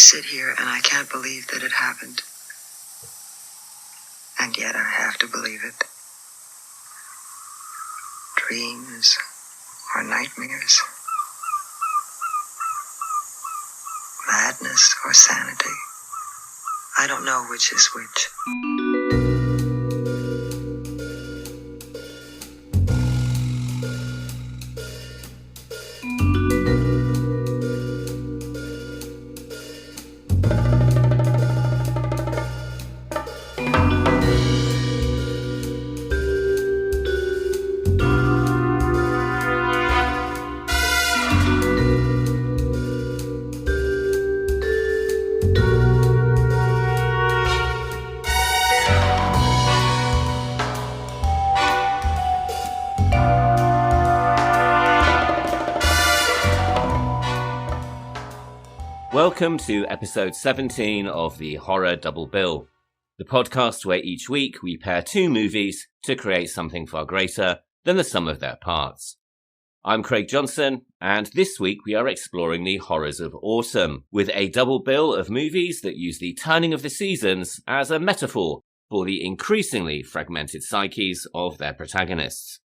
sit here and I can't believe that it happened. And yet I have to believe it. Dreams or nightmares. Madness or sanity. I don't know which is which. Welcome to episode 17 of the Horror Double Bill, the podcast where each week we pair two movies to create something far greater than the sum of their parts. I'm Craig Johnson, and this week we are exploring the horrors of autumn, with a double bill of movies that use the turning of the seasons as a metaphor for the increasingly fragmented psyches of their protagonists.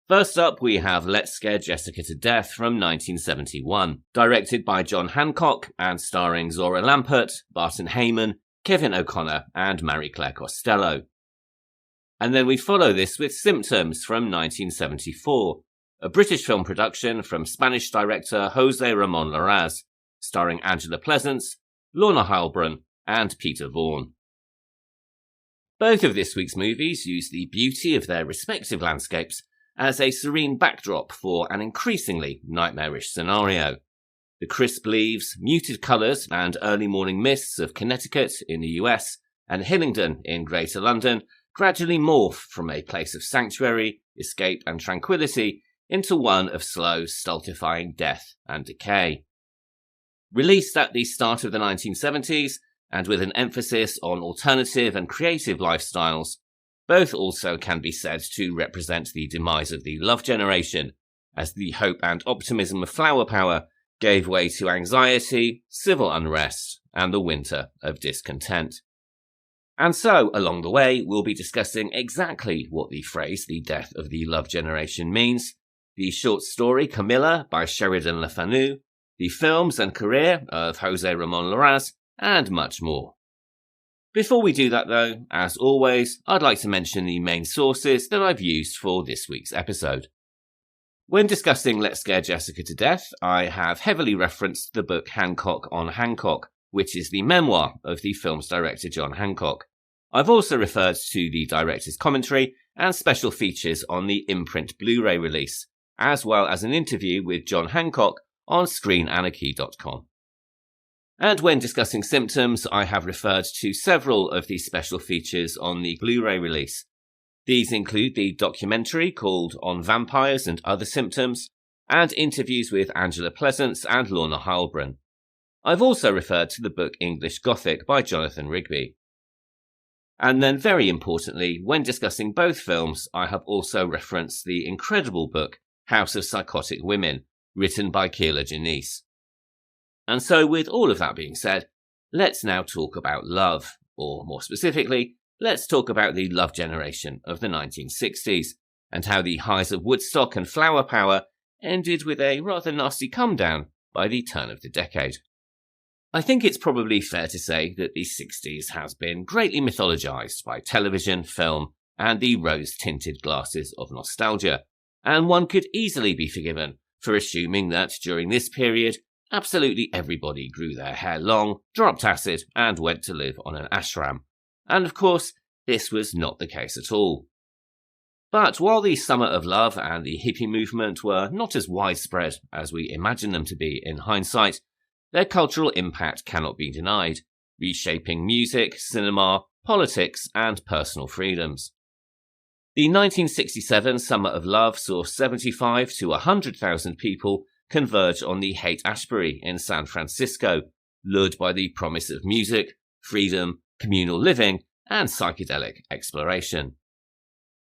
First up, we have Let's Scare Jessica to Death from 1971, directed by John Hancock and starring Zora Lampert, Barton Heyman, Kevin O'Connor, and Marie-Claire Costello. And then we follow this with Symptoms from 1974, a British film production from Spanish director Jose Ramon Larraz, starring Angela Pleasance, Lorna Heilbrunn, and Peter Vaughan. Both of this week's movies use the beauty of their respective landscapes as a serene backdrop for an increasingly nightmarish scenario. The crisp leaves, muted colours, and early morning mists of Connecticut in the US and Hillingdon in Greater London gradually morph from a place of sanctuary, escape, and tranquillity into one of slow, stultifying death and decay. Released at the start of the 1970s, and with an emphasis on alternative and creative lifestyles, both also can be said to represent the demise of the love generation, as the hope and optimism of flower power gave way to anxiety, civil unrest, and the winter of discontent. And so, along the way, we'll be discussing exactly what the phrase the death of the love generation means, the short story Camilla by Sheridan Le Fanu, the films and career of Jose Ramon Larraz, and much more. Before we do that though, as always, I'd like to mention the main sources that I've used for this week's episode. When discussing Let's Scare Jessica to Death, I have heavily referenced the book Hancock on Hancock, which is the memoir of the film's director John Hancock. I've also referred to the director's commentary and special features on the imprint Blu-ray release, as well as an interview with John Hancock on ScreenAnarchy.com. And when discussing Symptoms, I have referred to several of the special features on the Blu-ray release. These include the documentary called On Vampires and Other Symptoms, and interviews with Angela Pleasance and Lorna Heilbrunn. I've also referred to the book English Gothic by Jonathan Rigby. And then very importantly, when discussing both films, I have also referenced the incredible book House of Psychotic Women, written by Keela Janice. And so with all of that being said, let's now talk about love, or more specifically, let's talk about the love generation of the 1960s, and how the highs of Woodstock and flower power ended with a rather nasty come-down by the turn of the decade. I think it's probably fair to say that the 60s has been greatly mythologized by television, film, and the rose-tinted glasses of nostalgia, and one could easily be forgiven for assuming that during this period, absolutely everybody grew their hair long, dropped acid, and went to live on an ashram. And of course, this was not the case at all. But while the Summer of Love and the hippie movement were not as widespread as we imagine them to be in hindsight, their cultural impact cannot be denied, reshaping music, cinema, politics, and personal freedoms. The 1967 Summer of Love saw 75 to 100,000 people converge on the Haight-Ashbury in San Francisco, lured by the promise of music, freedom, communal living, and psychedelic exploration.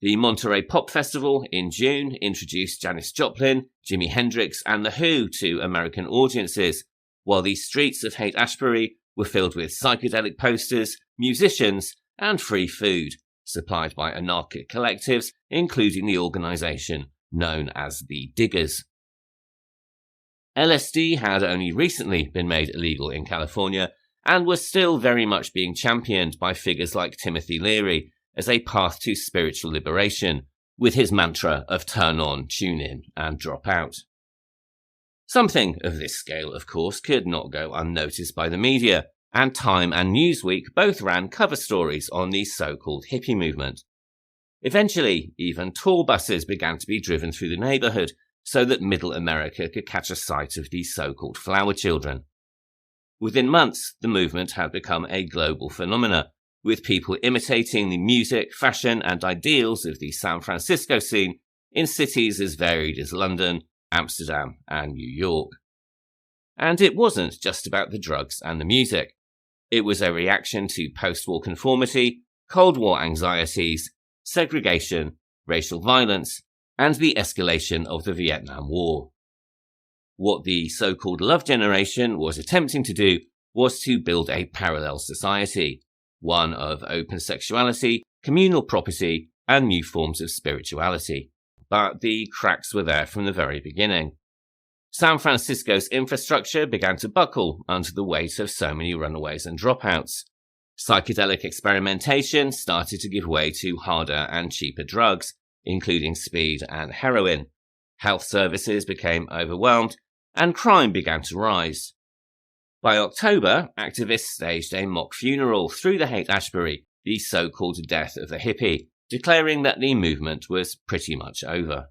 The Monterey Pop Festival in June introduced Janis Joplin, Jimi Hendrix, and The Who to American audiences, while the streets of Haight-Ashbury were filled with psychedelic posters, musicians, and free food, supplied by anarchic collectives, including the organisation known as the Diggers. LSD had only recently been made illegal in California and was still very much being championed by figures like Timothy Leary as a path to spiritual liberation, with his mantra of turn on, tune in, and drop out. Something of this scale, of course, could not go unnoticed by the media, and Time and Newsweek both ran cover stories on the so-called hippie movement. Eventually, even tour buses began to be driven through the neighbourhood so that Middle America could catch a sight of these so-called flower children. Within months, the movement had become a global phenomenon, with people imitating the music, fashion, and ideals of the San Francisco scene in cities as varied as London, Amsterdam, and New York. And it wasn't just about the drugs and the music. It was a reaction to post-war conformity, Cold War anxieties, segregation, racial violence, and the escalation of the Vietnam War. What the so-called Love Generation was attempting to do was to build a parallel society, one of open sexuality, communal property, and new forms of spirituality. But the cracks were there from the very beginning. San Francisco's infrastructure began to buckle under the weight of so many runaways and dropouts. Psychedelic experimentation started to give way to harder and cheaper drugs, including speed and heroin. Health services became overwhelmed, and crime began to rise. By October, activists staged a mock funeral through the Haight-Ashbury, the so-called death of the hippie, declaring that the movement was pretty much over.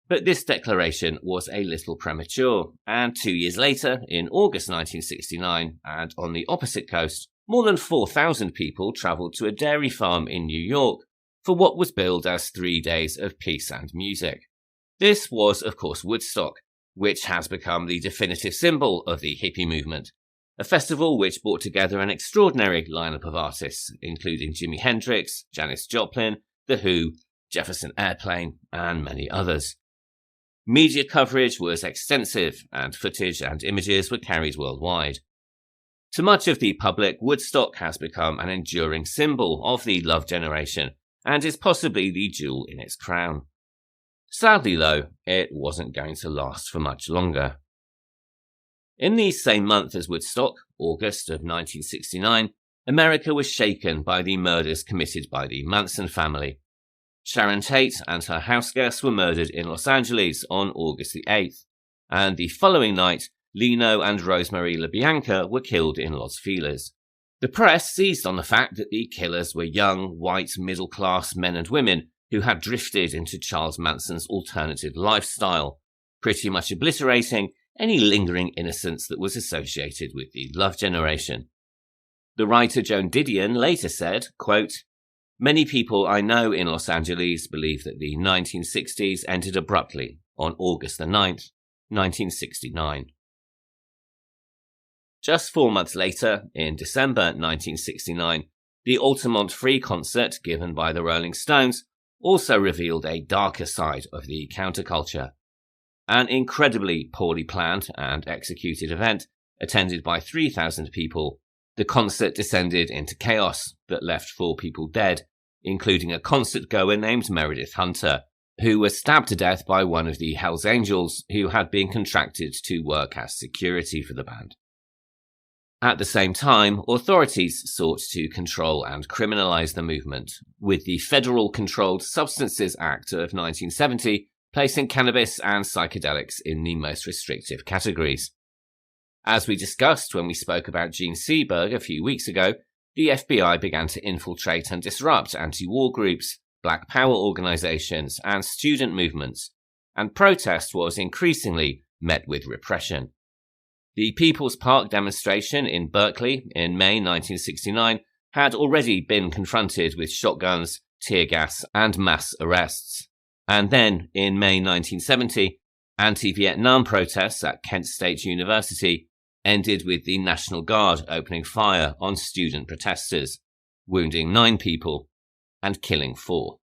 But this declaration was a little premature, and 2 years later, in August 1969, and on the opposite coast, more than 4,000 people travelled to a dairy farm in New York for what was billed as 3 days of peace and music. This was, of course, Woodstock, which has become the definitive symbol of the hippie movement, a festival which brought together an extraordinary lineup of artists, including Jimi Hendrix, Janis Joplin, The Who, Jefferson Airplane, and many others. Media coverage was extensive, and footage and images were carried worldwide. To much of the public, Woodstock has become an enduring symbol of the Love Generation, and is possibly the jewel in its crown. Sadly, though, it wasn't going to last for much longer. In the same month as Woodstock, August of 1969, America was shaken by the murders committed by the Manson family. Sharon Tate and her houseguests were murdered in Los Angeles on August the 8th, and the following night, Lino and Rosemary LaBianca were killed in Los Feliz. The press seized on the fact that the killers were young, white, middle-class men and women who had drifted into Charles Manson's alternative lifestyle, pretty much obliterating any lingering innocence that was associated with the Love Generation. The writer Joan Didion later said, quote, "Many people I know in Los Angeles believe that the 1960s ended abruptly on August the 9th, 1969. Just 4 months later, in December 1969, the Altamont Free concert given by the Rolling Stones also revealed a darker side of the counterculture. An incredibly poorly planned and executed event, attended by 3,000 people, the concert descended into chaos that left 4 people dead, including a concert goer named Meredith Hunter, who was stabbed to death by one of the Hells Angels who had been contracted to work as security for the band. At the same time, authorities sought to control and criminalize the movement, with the Federal Controlled Substances Act of 1970 placing cannabis and psychedelics in the most restrictive categories. As we discussed when we spoke about Gene Seberg a few weeks ago, the FBI began to infiltrate and disrupt anti-war groups, Black Power organizations, and student movements, and protest was increasingly met with repression. The People's Park demonstration in Berkeley in May 1969 had already been confronted with shotguns, tear gas, and mass arrests. And then, in May 1970, anti-Vietnam protests at Kent State University ended with the National Guard opening fire on student protesters, wounding 9 people and killing 4.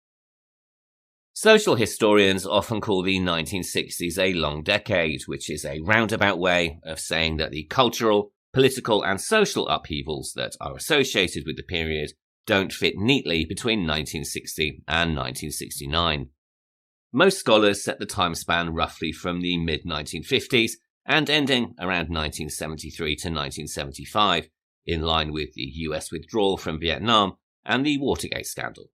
Social historians often call the 1960s a long decade, which is a roundabout way of saying that the cultural, political and social upheavals that are associated with the period don't fit neatly between 1960 and 1969. Most scholars set the time span roughly from the mid-1950s and ending around 1973 to 1975, in line with the US withdrawal from Vietnam and the Watergate scandal.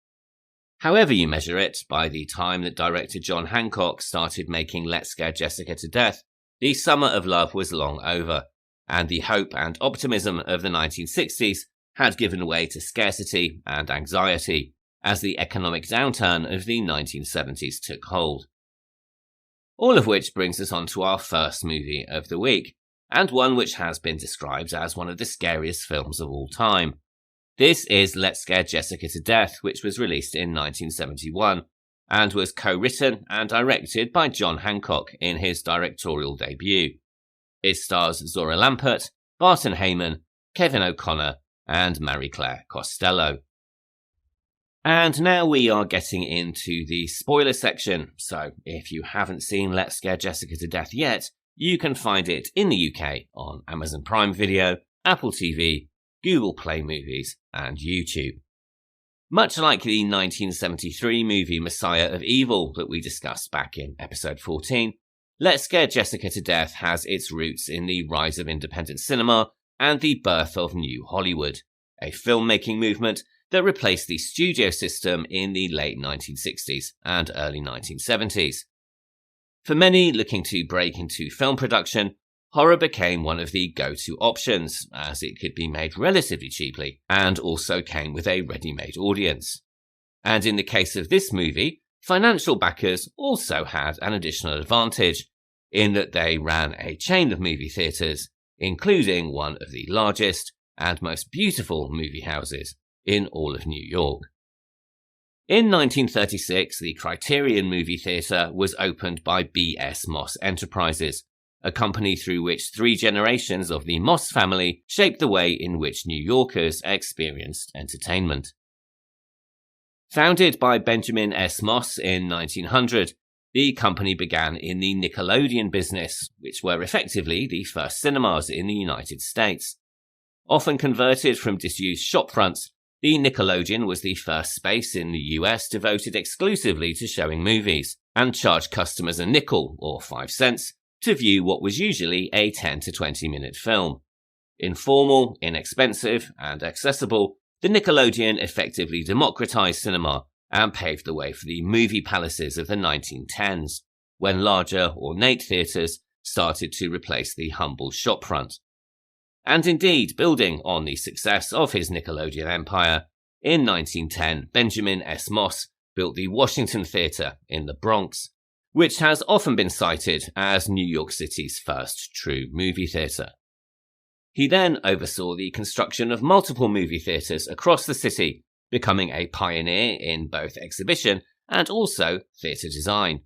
However you measure it, by the time that director John Hancock started making Let's Scare Jessica to Death, the summer of love was long over, and the hope and optimism of the 1960s had given way to scarcity and anxiety as the economic downturn of the 1970s took hold. All of which brings us on to our first movie of the week, and one which has been described as one of the scariest films of all time. This is Let's Scare Jessica to Death, which was released in 1971, and was co-written and directed by John Hancock in his directorial debut. It stars Zora Lampert, Barton Heyman, Kevin O'Connor, and Marie-Claire Costello. And now we are getting into the spoiler section, so if you haven't seen Let's Scare Jessica to Death yet, you can find it in the UK on Amazon Prime Video, Apple TV, Google Play Movies, and YouTube. Much like the 1973 movie Messiah of Evil that we discussed back in episode 14, Let's Scare Jessica to Death has its roots in the rise of independent cinema and the birth of New Hollywood, a filmmaking movement that replaced the studio system in the late 1960s and early 1970s. For many looking to break into film production, horror became one of the go-to options, as it could be made relatively cheaply and also came with a ready-made audience. And in the case of this movie, financial backers also had an additional advantage, in that they ran a chain of movie theatres, including one of the largest and most beautiful movie houses in all of New York. In 1936, the Criterion Movie Theatre was opened by B.S. Moss Enterprises, a company through which 3 generations of the Moss family shaped the way in which New Yorkers experienced entertainment. Founded by Benjamin S. Moss in 1900, the company began in the Nickelodeon business, which were effectively the first cinemas in the United States. Often converted from disused shopfronts, the Nickelodeon was the first space in the US devoted exclusively to showing movies, and charged customers a nickel, or 5 cents, to view what was usually a 10 to 20 minute film. Informal, inexpensive, and accessible, the Nickelodeon effectively democratized cinema and paved the way for the movie palaces of the 1910s, when larger, ornate theatres started to replace the humble shopfront. And indeed, building on the success of his Nickelodeon empire, in 1910 Benjamin S. Moss built the Washington Theatre in the Bronx, which has often been cited as New York City's first true movie theatre. He then oversaw the construction of multiple movie theatres across the city, becoming a pioneer in both exhibition and also theatre design.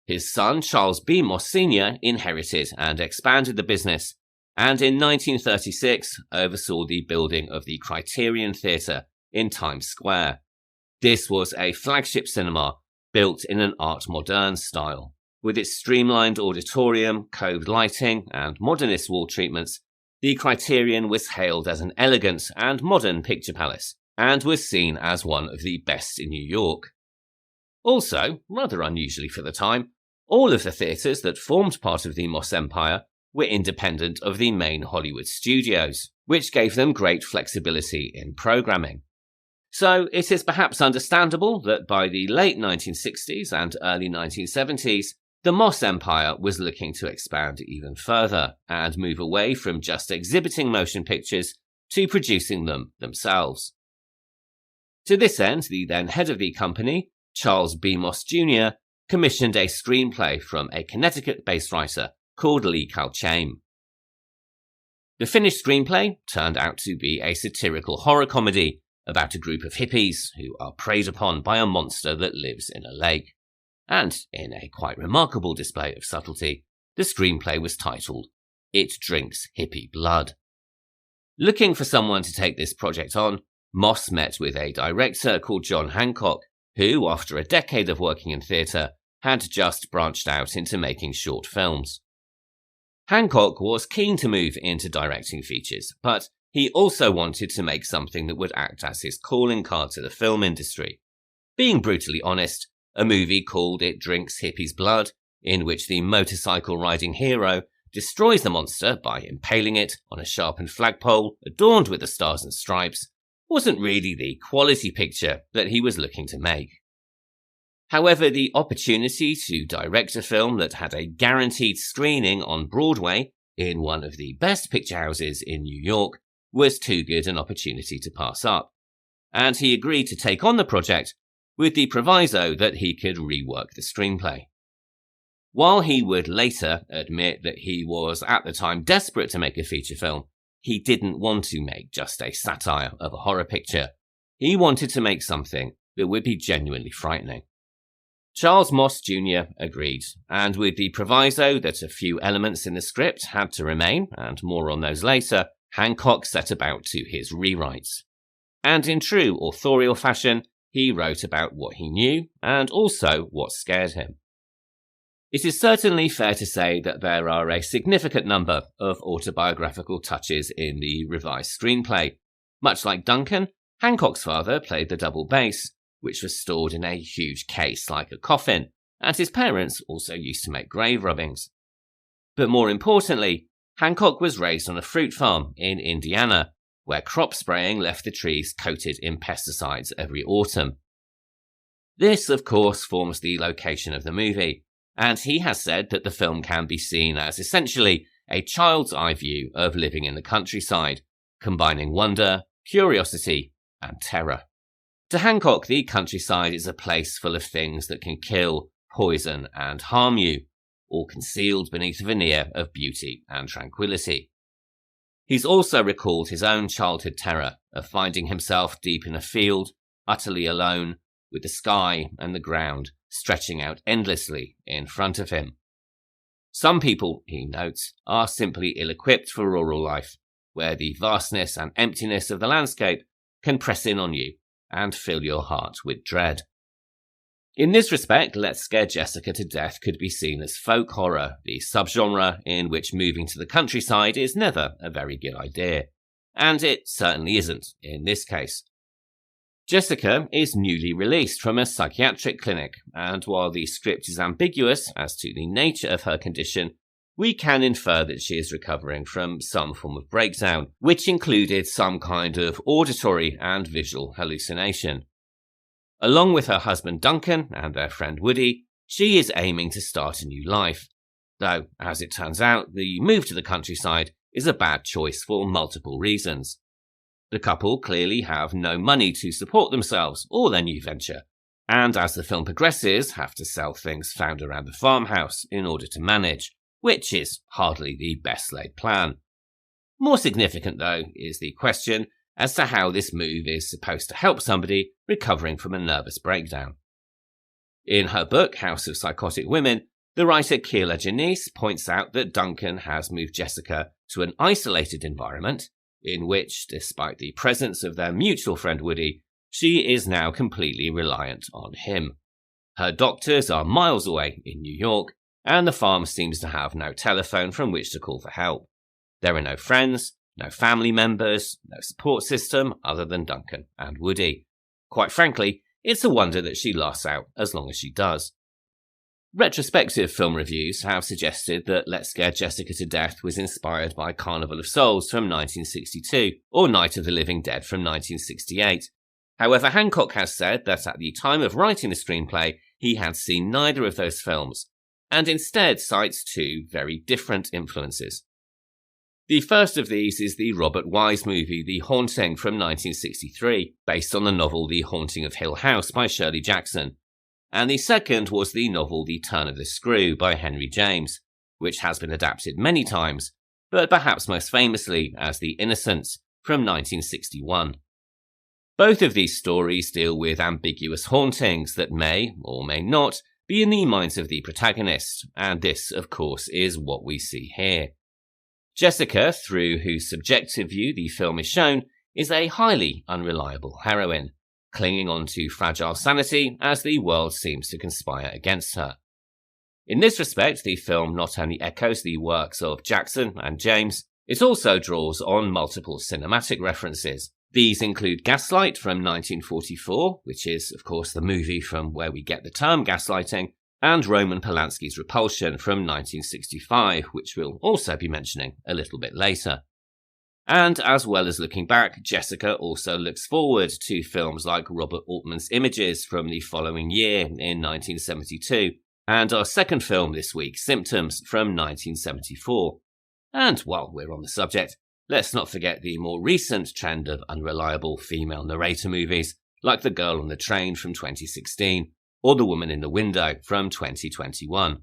His son, Charles B. Moss Sr., inherited and expanded the business, and in 1936 oversaw the building of the Criterion Theatre in Times Square. This was a flagship cinema built in an art moderne style. With its streamlined auditorium, coved lighting, and modernist wall treatments, the Criterion was hailed as an elegant and modern picture palace, and was seen as one of the best in New York. Also, rather unusually for the time, all of the theatres that formed part of the Moss Empire were independent of the main Hollywood studios, which gave them great flexibility in programming. So it is perhaps understandable that by the late 1960s and early 1970s, the Moss Empire was looking to expand even further and move away from just exhibiting motion pictures to producing them themselves. To this end, the then head of the company, Charles B. Moss Jr., commissioned a screenplay from a Connecticut-based writer called Lee Kalchaim. The finished screenplay turned out to be a satirical horror comedy about a group of hippies who are preyed upon by a monster that lives in a lake. And, in a quite remarkable display of subtlety, the screenplay was titled, It Drinks Hippie Blood. Looking for someone to take this project on, Moss met with a director called John Hancock, who, after a decade of working in theatre, had just branched out into making short films. Hancock was keen to move into directing features, but he also wanted to make something that would act as his calling card to the film industry. Being brutally honest, a movie called It Drinks Hippie's Blood, in which the motorcycle-riding hero destroys the monster by impaling it on a sharpened flagpole adorned with the stars and stripes, wasn't really the quality picture that he was looking to make. However, the opportunity to direct a film that had a guaranteed screening on Broadway in one of the best picture houses in New York was too good an opportunity to pass up, and he agreed to take on the project with the proviso that he could rework the screenplay. While he would later admit that he was at the time desperate to make a feature film, he didn't want to make just a satire of a horror picture. He wanted to make something that would be genuinely frightening. Charles Moss Jr. agreed, and with the proviso that a few elements in the script had to remain, and more on those later, Hancock set about to his rewrites. And in true authorial fashion, he wrote about what he knew, and also what scared him. It is certainly fair to say that there are a significant number of autobiographical touches in the revised screenplay. Much like Duncan, Hancock's father played the double bass, which was stored in a huge case like a coffin, and his parents also used to make grave rubbings. But more importantly, Hancock was raised on a fruit farm in Indiana, where crop spraying left the trees coated in pesticides every autumn. This, of course, forms the location of the movie, and he has said that the film can be seen as essentially a child's eye view of living in the countryside, combining wonder, curiosity, and terror. To Hancock, the countryside is a place full of things that can kill, poison, and harm you, all concealed beneath a veneer of beauty and tranquillity. He's also recalled his own childhood terror of finding himself deep in a field, utterly alone, with the sky and the ground stretching out endlessly in front of him. Some people, he notes, are simply ill-equipped for rural life, where the vastness and emptiness of the landscape can press in on you and fill your heart with dread. In this respect, Let's Scare Jessica to Death could be seen as folk horror, the subgenre in which moving to the countryside is never a very good idea. And it certainly isn't in this case. Jessica is newly released from a psychiatric clinic, and while the script is ambiguous as to the nature of her condition, we can infer that she is recovering from some form of breakdown, which included some kind of auditory and visual hallucination. Along with her husband Duncan and their friend Woody, she is aiming to start a new life, though, as it turns out, the move to the countryside is a bad choice for multiple reasons. The couple clearly have no money to support themselves or their new venture, and as the film progresses, have to sell things found around the farmhouse in order to manage, which is hardly the best laid plan. More significant, though, is the question as to how this move is supposed to help somebody recovering from a nervous breakdown. In her book, House of Psychotic Women, the writer Keila Janice points out that Duncan has moved Jessica to an isolated environment, in which, despite the presence of their mutual friend Woody, she is now completely reliant on him. Her doctors are miles away in New York, and the farm seems to have no telephone from which to call for help. There are no friends, no family members, no support system other than Duncan and Woody. Quite frankly, it's a wonder that she lasts out as long as she does. Retrospective film reviews have suggested that Let's Scare Jessica to Death was inspired by Carnival of Souls from 1962 or Night of the Living Dead from 1968. However, Hancock has said that at the time of writing the screenplay, he had seen neither of those films, and instead cites two very different influences. The first of these is the Robert Wise movie The Haunting from 1963, based on the novel The Haunting of Hill House by Shirley Jackson, and the second was the novel The Turn of the Screw by Henry James, which has been adapted many times, but perhaps most famously as The Innocents from 1961. Both of these stories deal with ambiguous hauntings that may, or may not, be in the minds of the protagonist, and this, of course, is what we see here. Jessica, through whose subjective view the film is shown, is a highly unreliable heroine, clinging on to fragile sanity as the world seems to conspire against her. In this respect, the film not only echoes the works of Jackson and James, it also draws on multiple cinematic references. These include Gaslight from 1944, which is, of course, the movie from where we get the term gaslighting, and Roman Polanski's Repulsion from 1965, which we'll also be mentioning a little bit later. And as well as looking back, Jessica also looks forward to films like Robert Altman's Images from the following year in 1972, and our second film this week, Symptoms, from 1974. And while we're on the subject, let's not forget the more recent trend of unreliable female narrator movies, like The Girl on the Train from 2016, or The Woman in the Window from 2021.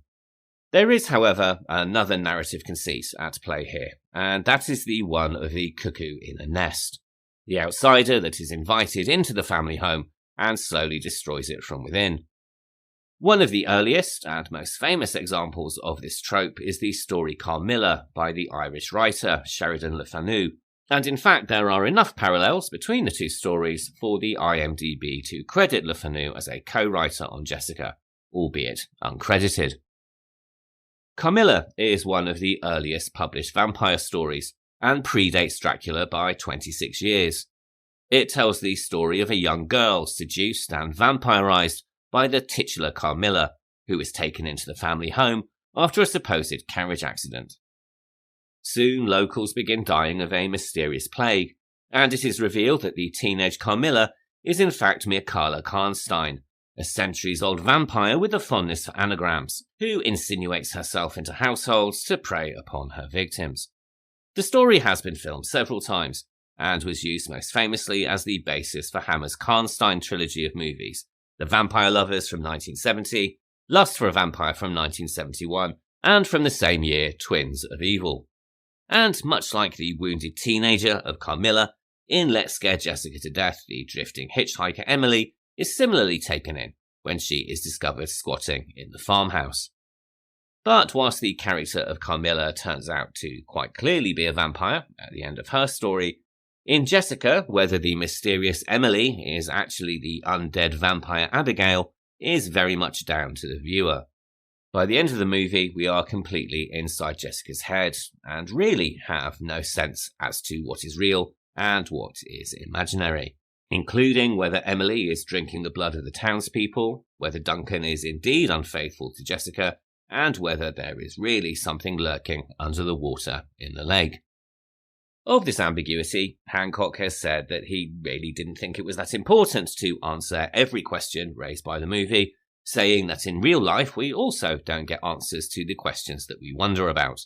There is, however, another narrative conceit at play here, and that is the one of the cuckoo in a nest, the outsider that is invited into the family home and slowly destroys it from within. One of the earliest and most famous examples of this trope is the story Carmilla by the Irish writer Sheridan Le Fanu, and in fact there are enough parallels between the two stories for the IMDb to credit Le Fanu as a co-writer on Jessica, albeit uncredited. Carmilla is one of the earliest published vampire stories and predates Dracula by 26 years. It tells the story of a young girl seduced and vampirized by the titular Carmilla, who is taken into the family home after a supposed carriage accident. Soon, locals begin dying of a mysterious plague, and it is revealed that the teenage Carmilla is in fact Mircalla Karnstein, a centuries-old vampire with a fondness for anagrams, who insinuates herself into households to prey upon her victims. The story has been filmed several times, and was used most famously as the basis for Hammer's Karnstein trilogy of movies, The Vampire Lovers from 1970, Lust for a Vampire from 1971, and from the same year, Twins of Evil. And much like the wounded teenager of Carmilla, in Let's Scare Jessica to Death, the drifting hitchhiker Emily is similarly taken in when she is discovered squatting in the farmhouse. But whilst the character of Carmilla turns out to quite clearly be a vampire at the end of her story, in Jessica, whether the mysterious Emily is actually the undead vampire Abigail is very much down to the viewer. By the end of the movie, we are completely inside Jessica's head and really have no sense as to what is real and what is imaginary, including whether Emily is drinking the blood of the townspeople, whether Duncan is indeed unfaithful to Jessica, and whether there is really something lurking under the water in the lake. Of this ambiguity, Hancock has said that he really didn't think it was that important to answer every question raised by the movie, saying that in real life we also don't get answers to the questions that we wonder about.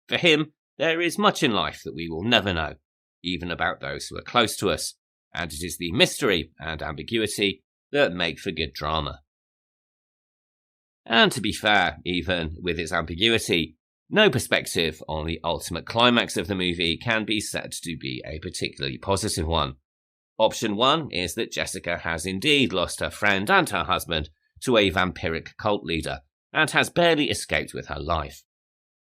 For him, there is much in life that we will never know, even about those who are close to us, and it is the mystery and ambiguity that make for good drama. And to be fair, even with its ambiguity, no perspective on the ultimate climax of the movie can be said to be a particularly positive one. Option 1 is that Jessica has indeed lost her friend and her husband to a vampiric cult leader, and has barely escaped with her life.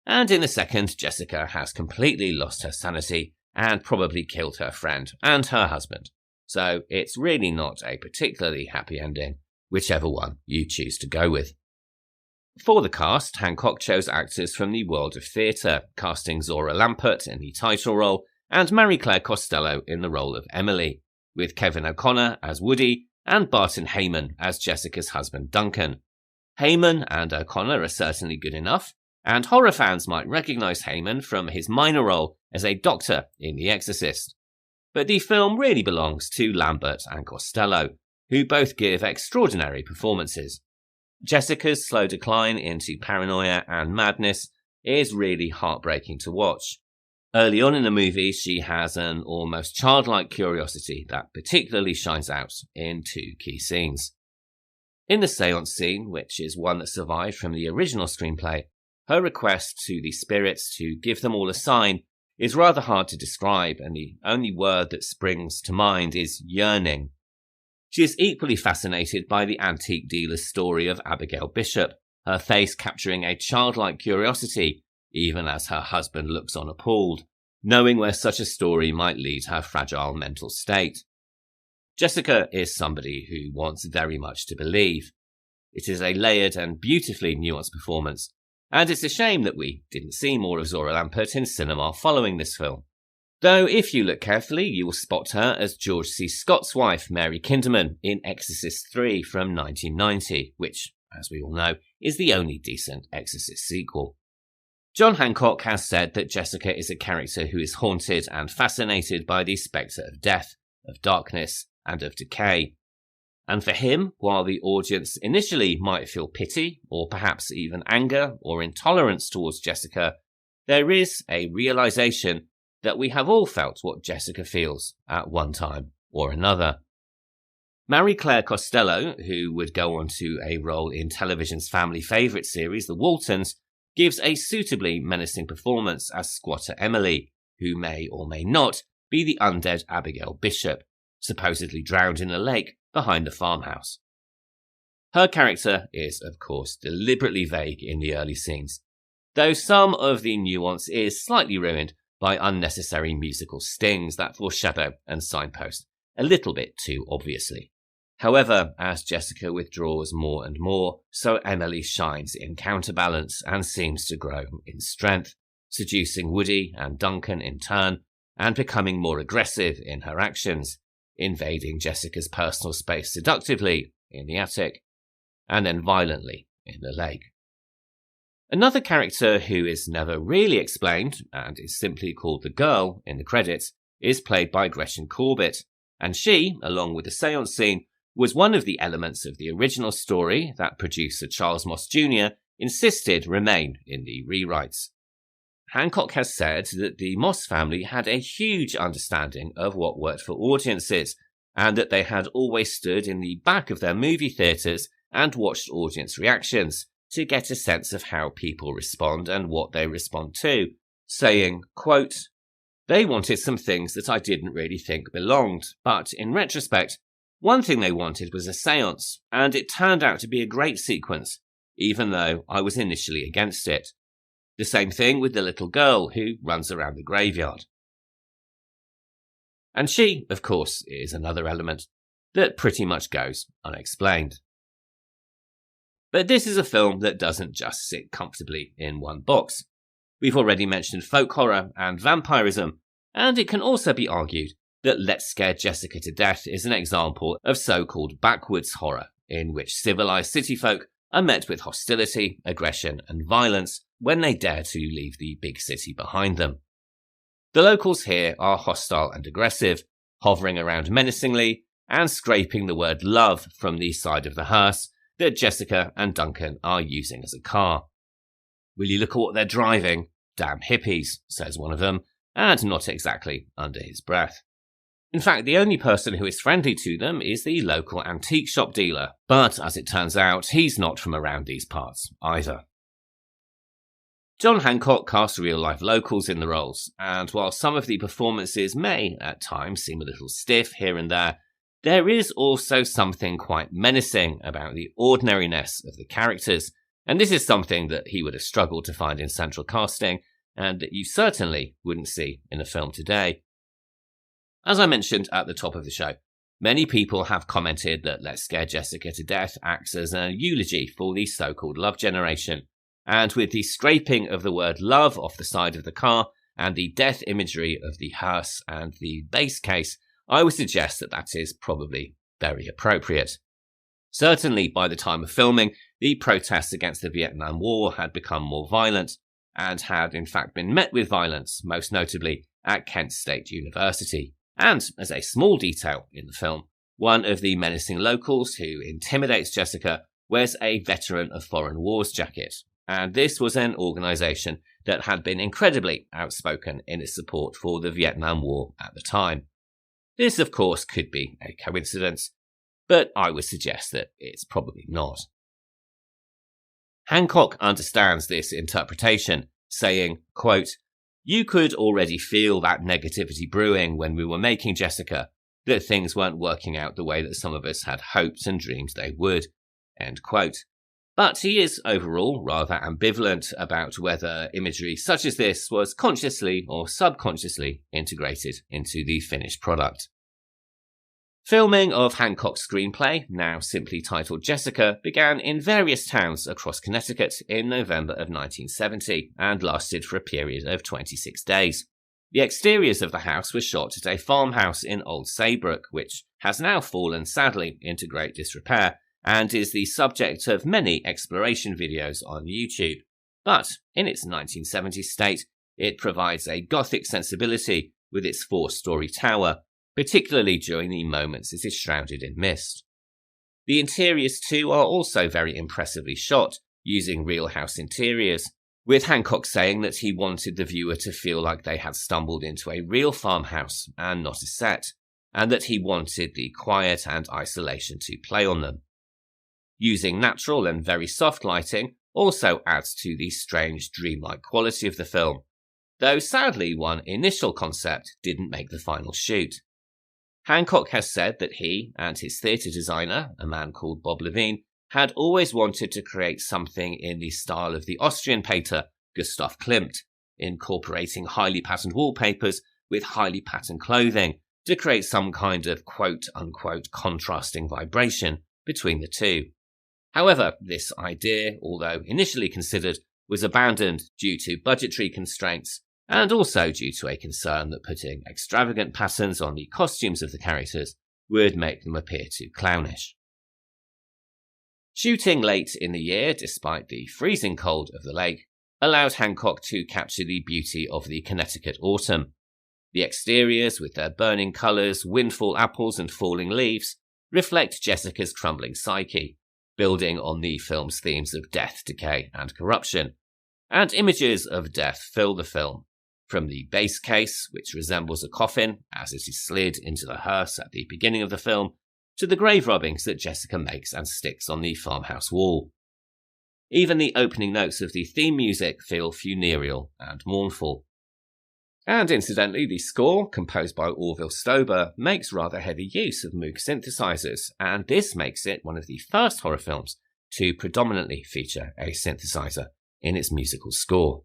And in the second, Jessica has completely lost her sanity and probably killed her friend and her husband. So it's really not a particularly happy ending, whichever one you choose to go with. For the cast, Hancock chose actors from the world of theatre, casting Zora Lampert in the title role and Marie-Claire Costello in the role of Emily, with Kevin O'Connor as Woody and Barton Heyman as Jessica's husband Duncan. Heyman and O'Connor are certainly good enough, and horror fans might recognise Heyman from his minor role as a doctor in The Exorcist. But the film really belongs to Lambert and Costello, who both give extraordinary performances. Jessica's slow decline into paranoia and madness is really heartbreaking to watch. Early on in the movie, she has an almost childlike curiosity that particularly shines out in two key scenes. In the séance scene, which is one that survived from the original screenplay, her request to the spirits to give them all a sign is rather hard to describe, and the only word that springs to mind is yearning. She is equally fascinated by the antique dealer's story of Abigail Bishop, her face capturing a childlike curiosity, even as her husband looks on appalled, knowing where such a story might lead her fragile mental state. Jessica is somebody who wants very much to believe. It is a layered and beautifully nuanced performance, and it's a shame that we didn't see more of Zora Lampert in cinema following this film. Though if you look carefully, you will spot her as George C. Scott's wife, Mary Kinderman, in Exorcist III from 1990, which, as we all know, is the only decent Exorcist sequel. John Hancock has said that Jessica is a character who is haunted and fascinated by the spectre of death, of darkness, and of decay. And for him, while the audience initially might feel pity, or perhaps even anger or intolerance towards Jessica, there is a realization that we have all felt what Jessica feels at one time or another. Marie-Claire Costello, who would go on to a role in television's family favourite series, The Waltons, gives a suitably menacing performance as Squatter Emily, who may or may not be the undead Abigail Bishop, supposedly drowned in a lake behind the farmhouse. Her character is, of course, deliberately vague in the early scenes, though some of the nuance is slightly ruined by unnecessary musical stings that foreshadow and signpost a little bit too obviously. However, as Jessica withdraws more and more, so Emily shines in counterbalance and seems to grow in strength, seducing Woody and Duncan in turn, and becoming more aggressive in her actions, invading Jessica's personal space seductively in the attic, and then violently in the lake. Another character who is never really explained, and is simply called the girl in the credits, is played by Gretchen Corbett, and she, along with the seance scene, was one of the elements of the original story that producer Charles Moss Jr. insisted remain in the rewrites. Hancock has said that the Moss family had a huge understanding of what worked for audiences, and that they had always stood in the back of their movie theatres and watched audience reactions to get a sense of how people respond and what they respond to, saying, quote, "They wanted some things that I didn't really think belonged, but in retrospect, one thing they wanted was a seance, and it turned out to be a great sequence, even though I was initially against it. The same thing with the little girl who runs around the graveyard." And she, of course, is another element that pretty much goes unexplained. But this is a film that doesn't just sit comfortably in one box. We've already mentioned folk horror and vampirism, and it can also be argued that Let's Scare Jessica to Death is an example of so-called backwoods horror, in which civilized city folk are met with hostility, aggression, and violence when they dare to leave the big city behind them. The locals here are hostile and aggressive, hovering around menacingly and scraping the word love from the side of the hearse that Jessica and Duncan are using as a car. "Will you look at what they're driving? Damn hippies," says one of them, and not exactly under his breath. In fact, the only person who is friendly to them is the local antique shop dealer, but as it turns out, he's not from around these parts either. John Hancock cast real-life locals in the roles, and while some of the performances may, at times, seem a little stiff here and there is also something quite menacing about the ordinariness of the characters, and this is something that he would have struggled to find in central casting, and that you certainly wouldn't see in a film today. As I mentioned at the top of the show, many people have commented that Let's Scare Jessica to Death acts as a eulogy for the so-called love generation, and with the scraping of the word love off the side of the car and the death imagery of the hearse and the base case, I would suggest that that is probably very appropriate. Certainly by the time of filming, the protests against the Vietnam War had become more violent, and had in fact been met with violence, most notably at Kent State University. And, as a small detail in the film, one of the menacing locals who intimidates Jessica wears a Veteran of Foreign Wars jacket, and this was an organisation that had been incredibly outspoken in its support for the Vietnam War at the time. This, of course, could be a coincidence, but I would suggest that it's probably not. Hancock understands this interpretation, saying, quote, "You could already feel that negativity brewing when we were making Jessica, that things weren't working out the way that some of us had hoped and dreamed they would." End quote. But he is overall rather ambivalent about whether imagery such as this was consciously or subconsciously integrated into the finished product. Filming of Hancock's screenplay, now simply titled Jessica, began in various towns across Connecticut in November of 1970 and lasted for a period of 26 days. The exteriors of the house were shot at a farmhouse in Old Saybrook, which has now fallen sadly into great disrepair and is the subject of many exploration videos on YouTube. But in its 1970s state, it provides a gothic sensibility with its 4-story tower, particularly during the moments it is shrouded in mist. The interiors too are also very impressively shot, using real house interiors, with Hancock saying that he wanted the viewer to feel like they had stumbled into a real farmhouse and not a set, and that he wanted the quiet and isolation to play on them. Using natural and very soft lighting also adds to the strange dreamlike quality of the film, though sadly one initial concept didn't make the final shoot. Hancock has said that he and his theatre designer, a man called Bob Levine, had always wanted to create something in the style of the Austrian painter Gustav Klimt, incorporating highly patterned wallpapers with highly patterned clothing to create some kind of quote-unquote contrasting vibration between the two. However, this idea, although initially considered, was abandoned due to budgetary constraints and also due to a concern that putting extravagant patterns on the costumes of the characters would make them appear too clownish. Shooting late in the year, despite the freezing cold of the lake, allowed Hancock to capture the beauty of the Connecticut autumn. The exteriors, with their burning colours, windfall apples and falling leaves, reflect Jessica's crumbling psyche, building on the film's themes of death, decay and corruption, and images of death fill the film. From the base case, which resembles a coffin as it is slid into the hearse at the beginning of the film, to the grave robbings that Jessica makes and sticks on the farmhouse wall. Even the opening notes of the theme music feel funereal and mournful. And incidentally, the score, composed by Orville Stober, makes rather heavy use of Moog synthesizers, and this makes it one of the first horror films to predominantly feature a synthesizer in its musical score.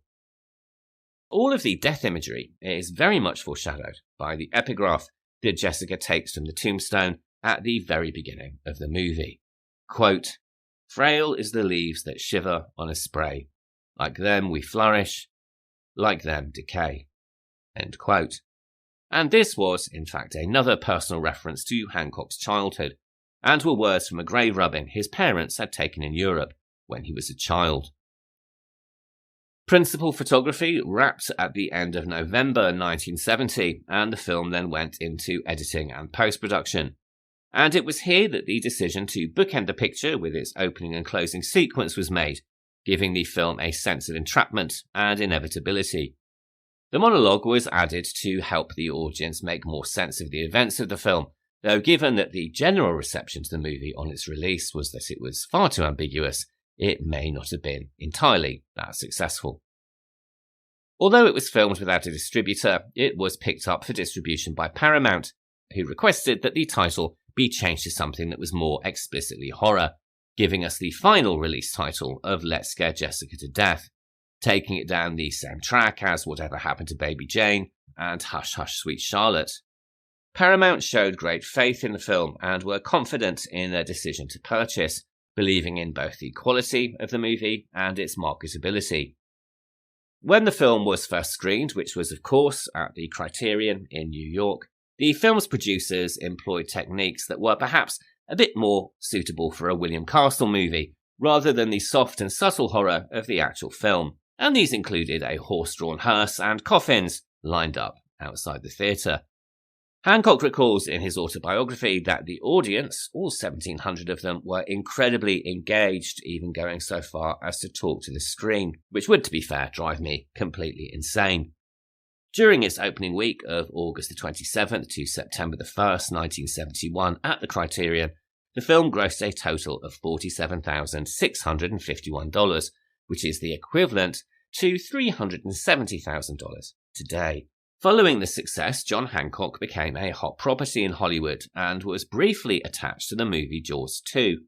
All of the death imagery is very much foreshadowed by the epigraph that Jessica takes from the tombstone at the very beginning of the movie. Quote, "Frail is the leaves that shiver on a spray. Like them we flourish, like them decay." End quote. And this was, in fact, another personal reference to Hancock's childhood, and were words from a grave rubbing his parents had taken in Europe when he was a child. Principal photography wrapped at the end of November 1970, and the film then went into editing and post-production. And it was here that the decision to bookend the picture with its opening and closing sequence was made, giving the film a sense of entrapment and inevitability. The monologue was added to help the audience make more sense of the events of the film, though given that the general reception to the movie on its release was that it was far too ambiguous, it may not have been entirely that successful. Although it was filmed without a distributor, it was picked up for distribution by Paramount, who requested that the title be changed to something that was more explicitly horror, giving us the final release title of Let's Scare Jessica to Death, taking it down the same track as Whatever Happened to Baby Jane and Hush Hush Sweet Charlotte. Paramount showed great faith in the film and were confident in their decision to purchase, believing in both the quality of the movie and its marketability. When the film was first screened, which was of course at the Criterion in New York, the film's producers employed techniques that were perhaps a bit more suitable for a William Castle movie, rather than the soft and subtle horror of the actual film, and these included a horse-drawn hearse and coffins lined up outside the theatre. Hancock recalls in his autobiography that the audience, all 1,700 of them, were incredibly engaged, even going so far as to talk to the screen, which would, to be fair, drive me completely insane. During its opening week of August the 27th to September the 1st, 1971, at the Criterion, the film grossed a total of $47,651, which is the equivalent to $370,000 today. Following the success, John Hancock became a hot property in Hollywood and was briefly attached to the movie Jaws 2.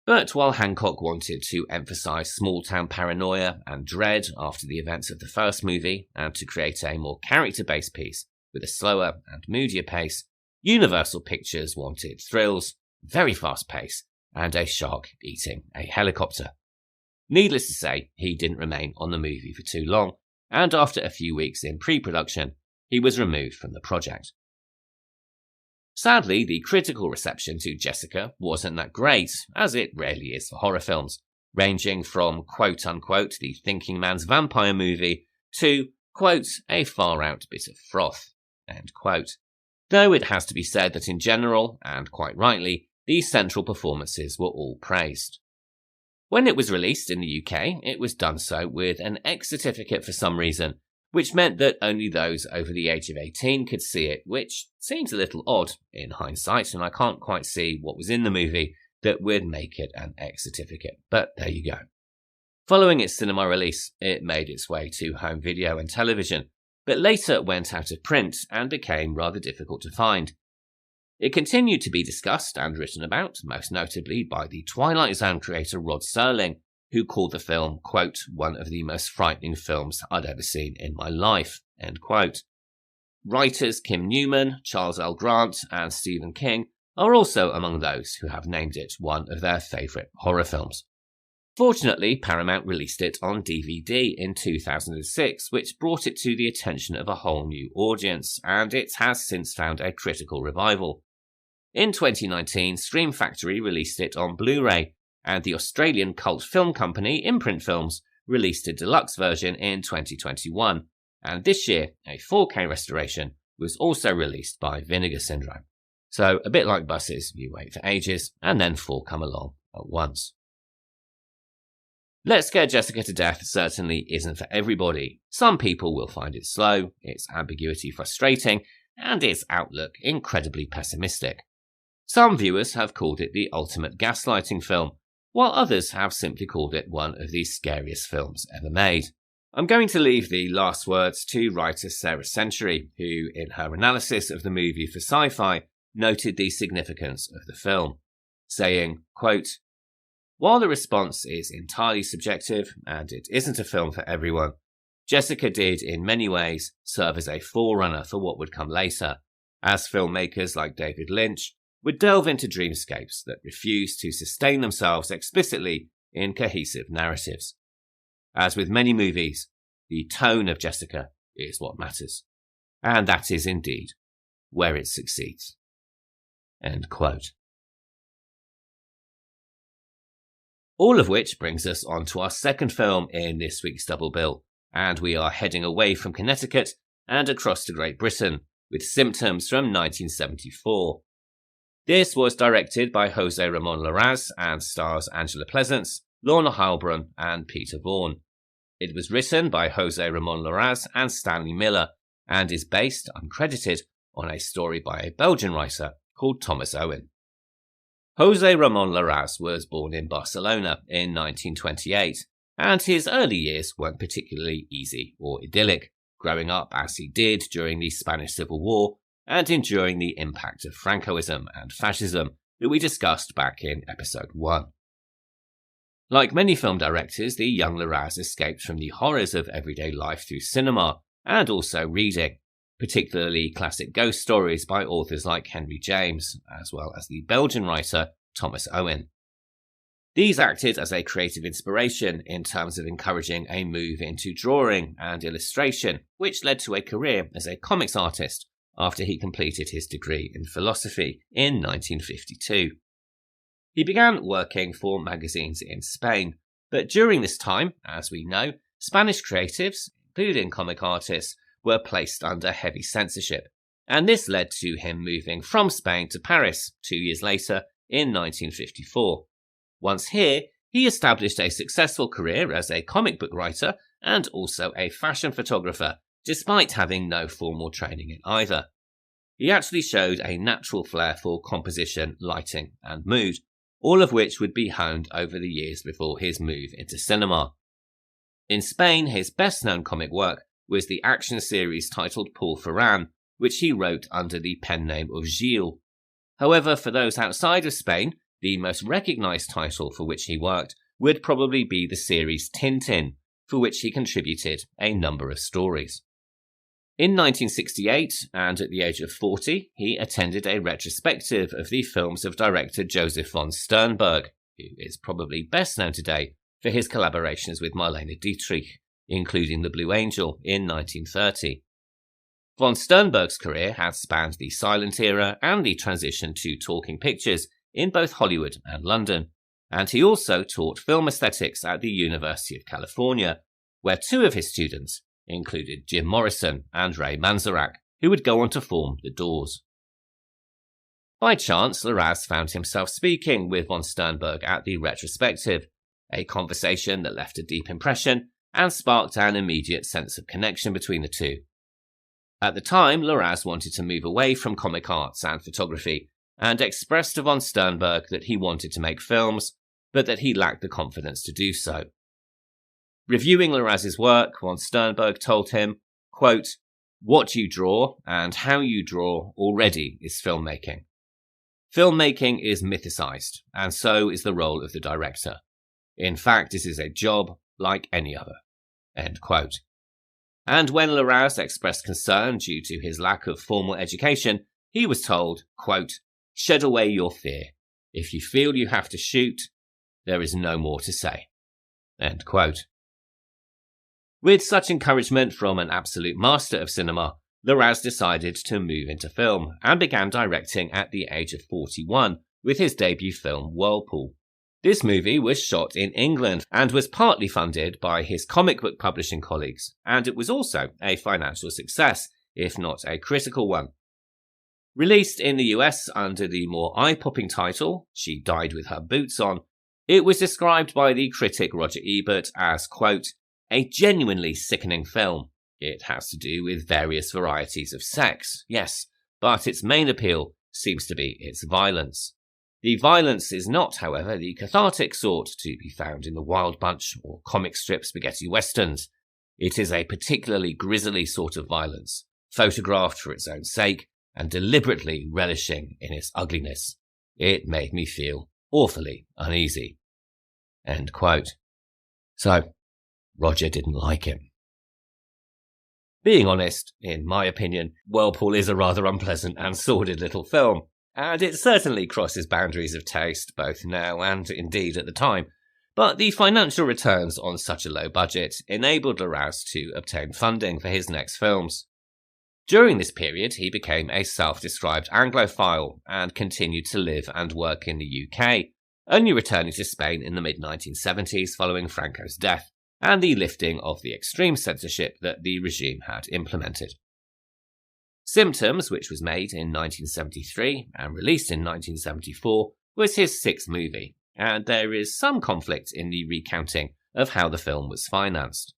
But while Hancock wanted to emphasize small-town paranoia and dread after the events of the first movie and to create a more character-based piece with a slower and moodier pace, Universal Pictures wanted thrills, very fast pace, and a shark eating a helicopter. Needless to say, he didn't remain on the movie for too long, and after a few weeks in pre-production, he was removed from the project. Sadly, the critical reception to Jessica wasn't that great, as it rarely is for horror films, ranging from quote-unquote the thinking man's vampire movie to, quote, a far-out bit of froth, end quote. Though it has to be said that in general, and quite rightly, the central performances were all praised. When it was released in the UK, it was done so with an X certificate for some reason, which meant that only those over the age of 18 could see it, which seems a little odd in hindsight, and I can't quite see what was in the movie that would make it an X certificate, but there you go. Following its cinema release, it made its way to home video and television, but later went out of print and became rather difficult to find. It continued to be discussed and written about, most notably by the Twilight Zone creator Rod Serling, who called the film, quote, one of the most frightening films I'd ever seen in my life, end quote. Writers Kim Newman, Charles L. Grant, and Stephen King are also among those who have named it one of their favourite horror films. Fortunately, Paramount released it on DVD in 2006, which brought it to the attention of a whole new audience, and it has since found a critical revival. In 2019, Scream Factory released it on Blu-ray, and the Australian cult film company Imprint Films released a deluxe version in 2021, and this year a 4K restoration was also released by Vinegar Syndrome. So a bit like buses, you wait for ages and then 4 come along at once. Let's Scare Jessica to Death certainly isn't for everybody. Some people will find it slow, its ambiguity frustrating, and its outlook incredibly pessimistic. Some viewers have called it the ultimate gaslighting film, while others have simply called it one of the scariest films ever made. I'm going to leave the last words to writer Sarah Century, who, in her analysis of the movie for Sci-Fi, noted the significance of the film, saying, quote, while the response is entirely subjective, and it isn't a film for everyone, Jessica did, in many ways, serve as a forerunner for what would come later, as filmmakers like David Lynch would delve into dreamscapes that refuse to sustain themselves explicitly in cohesive narratives. As with many movies, the tone of Jessica is what matters, and that is indeed where it succeeds. End quote. All of which brings us on to our second film in this week's double bill, and we are heading away from Connecticut and across to Great Britain with Symptoms from 1974. This was directed by Jose Ramon Larraz and stars Angela Pleasance, Lorna Heilbrunn and Peter Vaughan. It was written by Jose Ramon Larraz and Stanley Miller and is based, uncredited, on a story by a Belgian writer called Thomas Owen. Jose Ramon Larraz was born in Barcelona in 1928, and his early years weren't particularly easy or idyllic, growing up as he did during the Spanish Civil War and enduring the impact of Francoism and fascism that we discussed back in episode 1. Like many film directors, the young Larraz escaped from the horrors of everyday life through cinema and also reading, particularly classic ghost stories by authors like Henry James, as well as the Belgian writer Thomas Owen. These acted as a creative inspiration in terms of encouraging a move into drawing and illustration, which led to a career as a comics artist after he completed his degree in philosophy in 1952. He began working for magazines in Spain, but during this time, as we know, Spanish creatives, including comic artists, were placed under heavy censorship, and this led to him moving from Spain to Paris 2 years later in 1954. Once here, he established a successful career as a comic book writer and also a fashion photographer, despite having no formal training in either. He actually showed a natural flair for composition, lighting, and mood, all of which would be honed over the years before his move into cinema. In Spain, his best-known comic work was the action series titled Paul Ferran, which he wrote under the pen name of Gilles. However, for those outside of Spain, the most recognised title for which he worked would probably be the series Tintin, for which he contributed a number of stories. In 1968, and at the age of 40, he attended a retrospective of the films of director Joseph von Sternberg, who is probably best known today for his collaborations with Marlene Dietrich, including The Blue Angel in 1930. Von Sternberg's career had spanned the silent era and the transition to talking pictures in both Hollywood and London, and he also taught film aesthetics at the University of California, where two of his students included Jim Morrison and Ray Manzarek, who would go on to form The Doors. By chance, Larraz found himself speaking with von Sternberg at the retrospective, a conversation that left a deep impression and sparked an immediate sense of connection between the two. At the time, Larraz wanted to move away from comic arts and photography, and expressed to von Sternberg that he wanted to make films, but that he lacked the confidence to do so. Reviewing Larraz's work, von Sternberg told him, quote, "What you draw and how you draw already is filmmaking. Filmmaking is mythicized, and so is the role of the director. In fact, it is a job like any other." End quote. And when Larraz expressed concern due to his lack of formal education, he was told, quote, "Shed away your fear. If you feel you have to shoot, there is no more to say." End quote. With such encouragement from an absolute master of cinema, Larraz decided to move into film and began directing at the age of 41 with his debut film Whirlpool. This movie was shot in England and was partly funded by his comic book publishing colleagues, and it was also a financial success, if not a critical one. Released in the US under the more eye-popping title, She Died With Her Boots On, it was described by the critic Roger Ebert as, quote, "a genuinely sickening film. It has to do with various varieties of sex, yes, but its main appeal seems to be its violence. The violence is not, however, the cathartic sort to be found in the Wild Bunch or comic strip spaghetti westerns. It is a particularly grisly sort of violence, photographed for its own sake and deliberately relishing in its ugliness. It made me feel awfully uneasy." End quote. So, Roger didn't like him. Being honest, in my opinion, Whirlpool is a rather unpleasant and sordid little film, and it certainly crosses boundaries of taste, both now and indeed at the time. But the financial returns on such a low budget enabled Larraz to obtain funding for his next films. During this period, he became a self-described Anglophile and continued to live and work in the UK, only returning to Spain in the mid-1970s following Franco's death and the lifting of the extreme censorship that the regime had implemented. Symptoms, which was made in 1973 and released in 1974, was his sixth movie, and there is some conflict in the recounting of how the film was financed.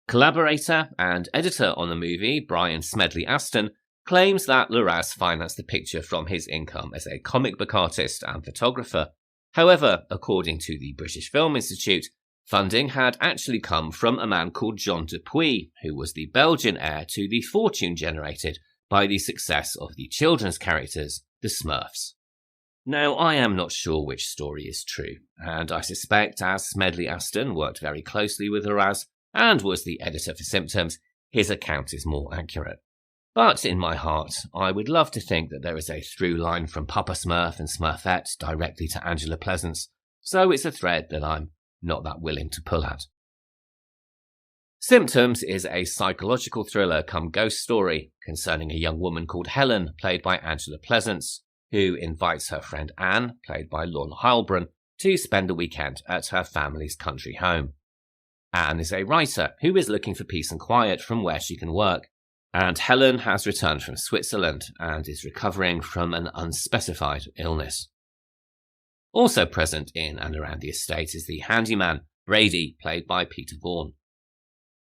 Collaborator and editor on the movie, Brian Smedley Aston, claims that Larraz financed the picture from his income as a comic book artist and photographer. However, according to the British Film Institute, funding had actually come from a man called John Dupuis, who was the Belgian heir to the fortune generated by the success of the children's characters, the Smurfs. Now, I am not sure which story is true, and I suspect as Smedley Aston worked very closely with Larraz and was the editor for Symptoms, his account is more accurate. But in my heart, I would love to think that there is a through line from Papa Smurf and Smurfette directly to Angela Pleasance, so it's a thread that I'm not that willing to pull at. Symptoms is a psychological thriller come ghost story concerning a young woman called Helen, played by Angela Pleasance, who invites her friend Anne, played by Lorna Heilbrunn, to spend the weekend at her family's country home. Anne is a writer who is looking for peace and quiet from where she can work, and Helen has returned from Switzerland and is recovering from an unspecified illness. Also present in and around the estate is the handyman, Brady, played by Peter Vaughan.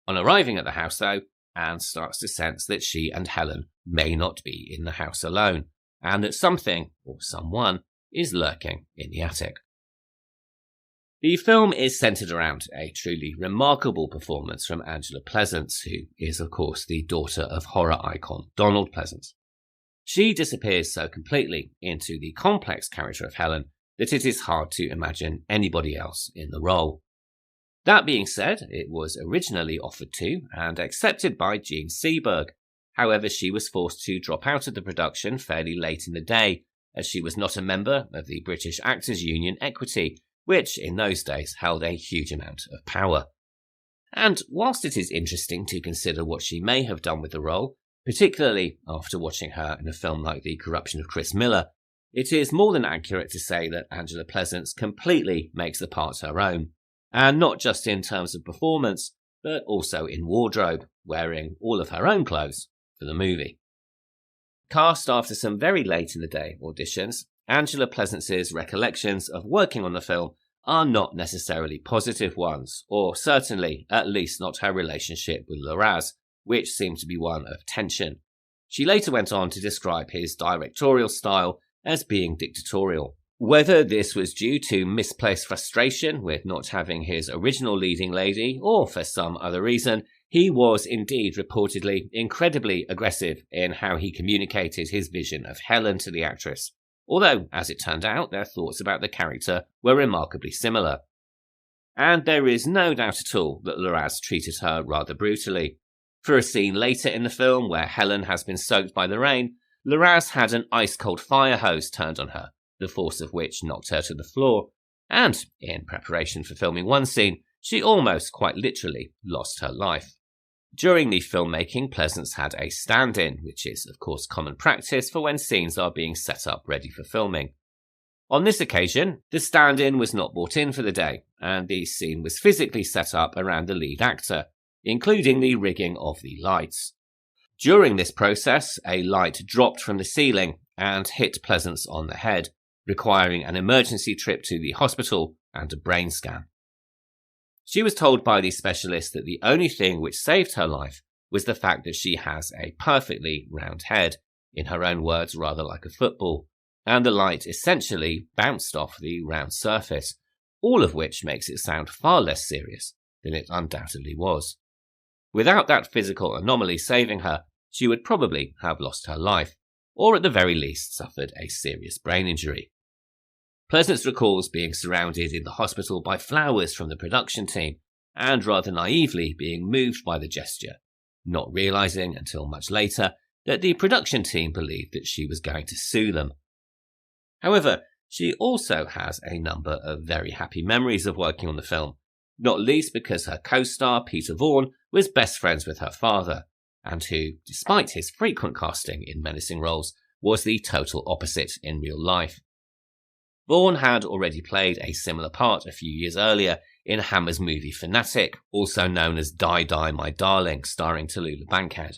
On arriving at the house, though, Anne starts to sense that she and Helen may not be in the house alone, and that something, or someone, is lurking in the attic. The film is centred around a truly remarkable performance from Angela Pleasance, who is, of course, the daughter of horror icon Donald Pleasance. She disappears so completely into the complex character of Helen that it is hard to imagine anybody else in the role. That being said, it was originally offered to and accepted by Gene Seberg, However, she was forced to drop out of the production fairly late in the day, as she was not a member of the British Actors Union Equity, which in those days held a huge amount of power. And whilst it is interesting to consider what she may have done with the role, particularly after watching her in a film like The Corruption of Chris Miller, it is more than accurate to say that Angela Pleasance completely makes the part her own, and not just in terms of performance, but also in wardrobe, wearing all of her own clothes for the movie. Cast after some very late in the day auditions, Angela Pleasance's recollections of working on the film are not necessarily positive ones, or certainly at least not her relationship with Larraz, which seemed to be one of tension. She later went on to describe his directorial style as being dictatorial. Whether this was due to misplaced frustration with not having his original leading lady, or for some other reason, he was indeed reportedly incredibly aggressive in how he communicated his vision of Helen to the actress, although, as it turned out, their thoughts about the character were remarkably similar. And there is no doubt at all that Larraz treated her rather brutally. For a scene later in the film where Helen has been soaked by the rain, Larraz had an ice-cold fire hose turned on her, the force of which knocked her to the floor, and, in preparation for filming one scene, she almost quite literally lost her life. During the filmmaking, Pleasance had a stand-in, which is of course common practice for when scenes are being set up ready for filming. On this occasion, the stand-in was not brought in for the day, and the scene was physically set up around the lead actor, including the rigging of the lights. During this process, a light dropped from the ceiling and hit Pleasance on the head, requiring an emergency trip to the hospital and a brain scan. She was told by the specialist that the only thing which saved her life was the fact that she has a perfectly round head, in her own words rather like a football, and the light essentially bounced off the round surface, all of which makes it sound far less serious than it undoubtedly was. Without that physical anomaly saving her, she would probably have lost her life, or at the very least suffered a serious brain injury. Pleasance recalls being surrounded in the hospital by flowers from the production team, and rather naively being moved by the gesture, not realising until much later that the production team believed that she was going to sue them. However, she also has a number of very happy memories of working on the film, not least because her co-star Peter Vaughan was best friends with her father, and who, despite his frequent casting in menacing roles, was the total opposite in real life. Vaughan had already played a similar part a few years earlier in Hammer's movie Fanatic, also known as Die Die My Darling, starring Tallulah Bankhead.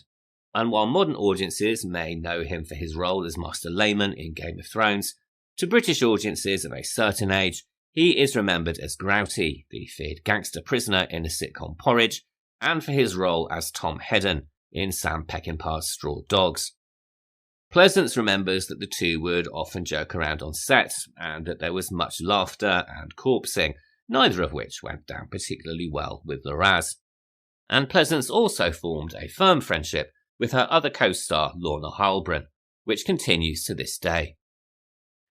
And while modern audiences may know him for his role as Master Layman in Game of Thrones, to British audiences of a certain age, he is remembered as Grouty, the feared gangster prisoner in the sitcom Porridge, and for his role as Tom Hedden in Sam Peckinpah's Straw Dogs. Pleasance remembers that the two would often joke around on set, and that there was much laughter and corpsing, neither of which went down particularly well with Larraz. And Pleasance also formed a firm friendship with her other co-star Lorna Heilbrunn, which continues to this day.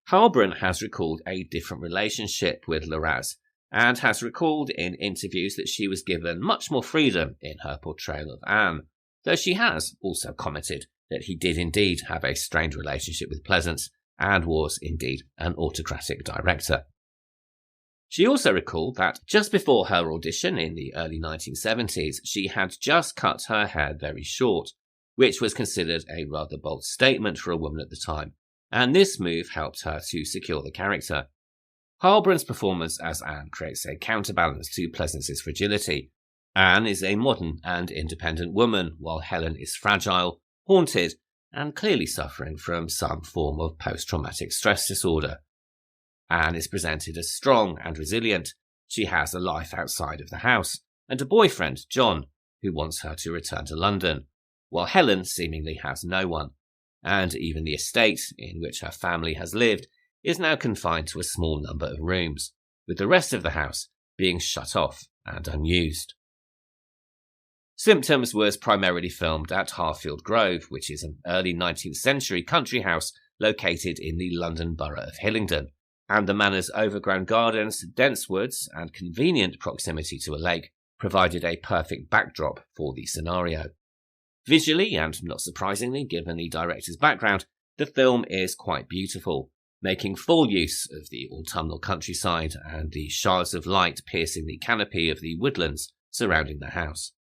Heilbrunn has recalled a different relationship with Larraz, and has recalled in interviews that she was given much more freedom in her portrayal of Anne, though she has also commented that he did indeed have a strained relationship with Pleasance, and was indeed an autocratic director. She also recalled that just before her audition in the early 1970s, she had just cut her hair very short, which was considered a rather bold statement for a woman at the time, and this move helped her to secure the character. Heilbrunn's performance as Anne creates a counterbalance to Pleasance's fragility. Anne is a modern and independent woman, while Helen is fragile, haunted, and clearly suffering from some form of post-traumatic stress disorder. Anne is presented as strong and resilient. She has a life outside of the house, and a boyfriend, John, who wants her to return to London, while Helen seemingly has no one, and even the estate in which her family has lived is now confined to a small number of rooms, with the rest of the house being shut off and unused. Symptoms was primarily filmed at Harfield Grove, which is an early 19th century country house located in the London borough of Hillingdon, and the manor's overgrown gardens, dense woods, and convenient proximity to a lake provided a perfect backdrop for the scenario. Visually, and not surprisingly given the director's background, the film is quite beautiful, making full use of the autumnal countryside and the shards of light piercing the canopy of the woodlands surrounding the house.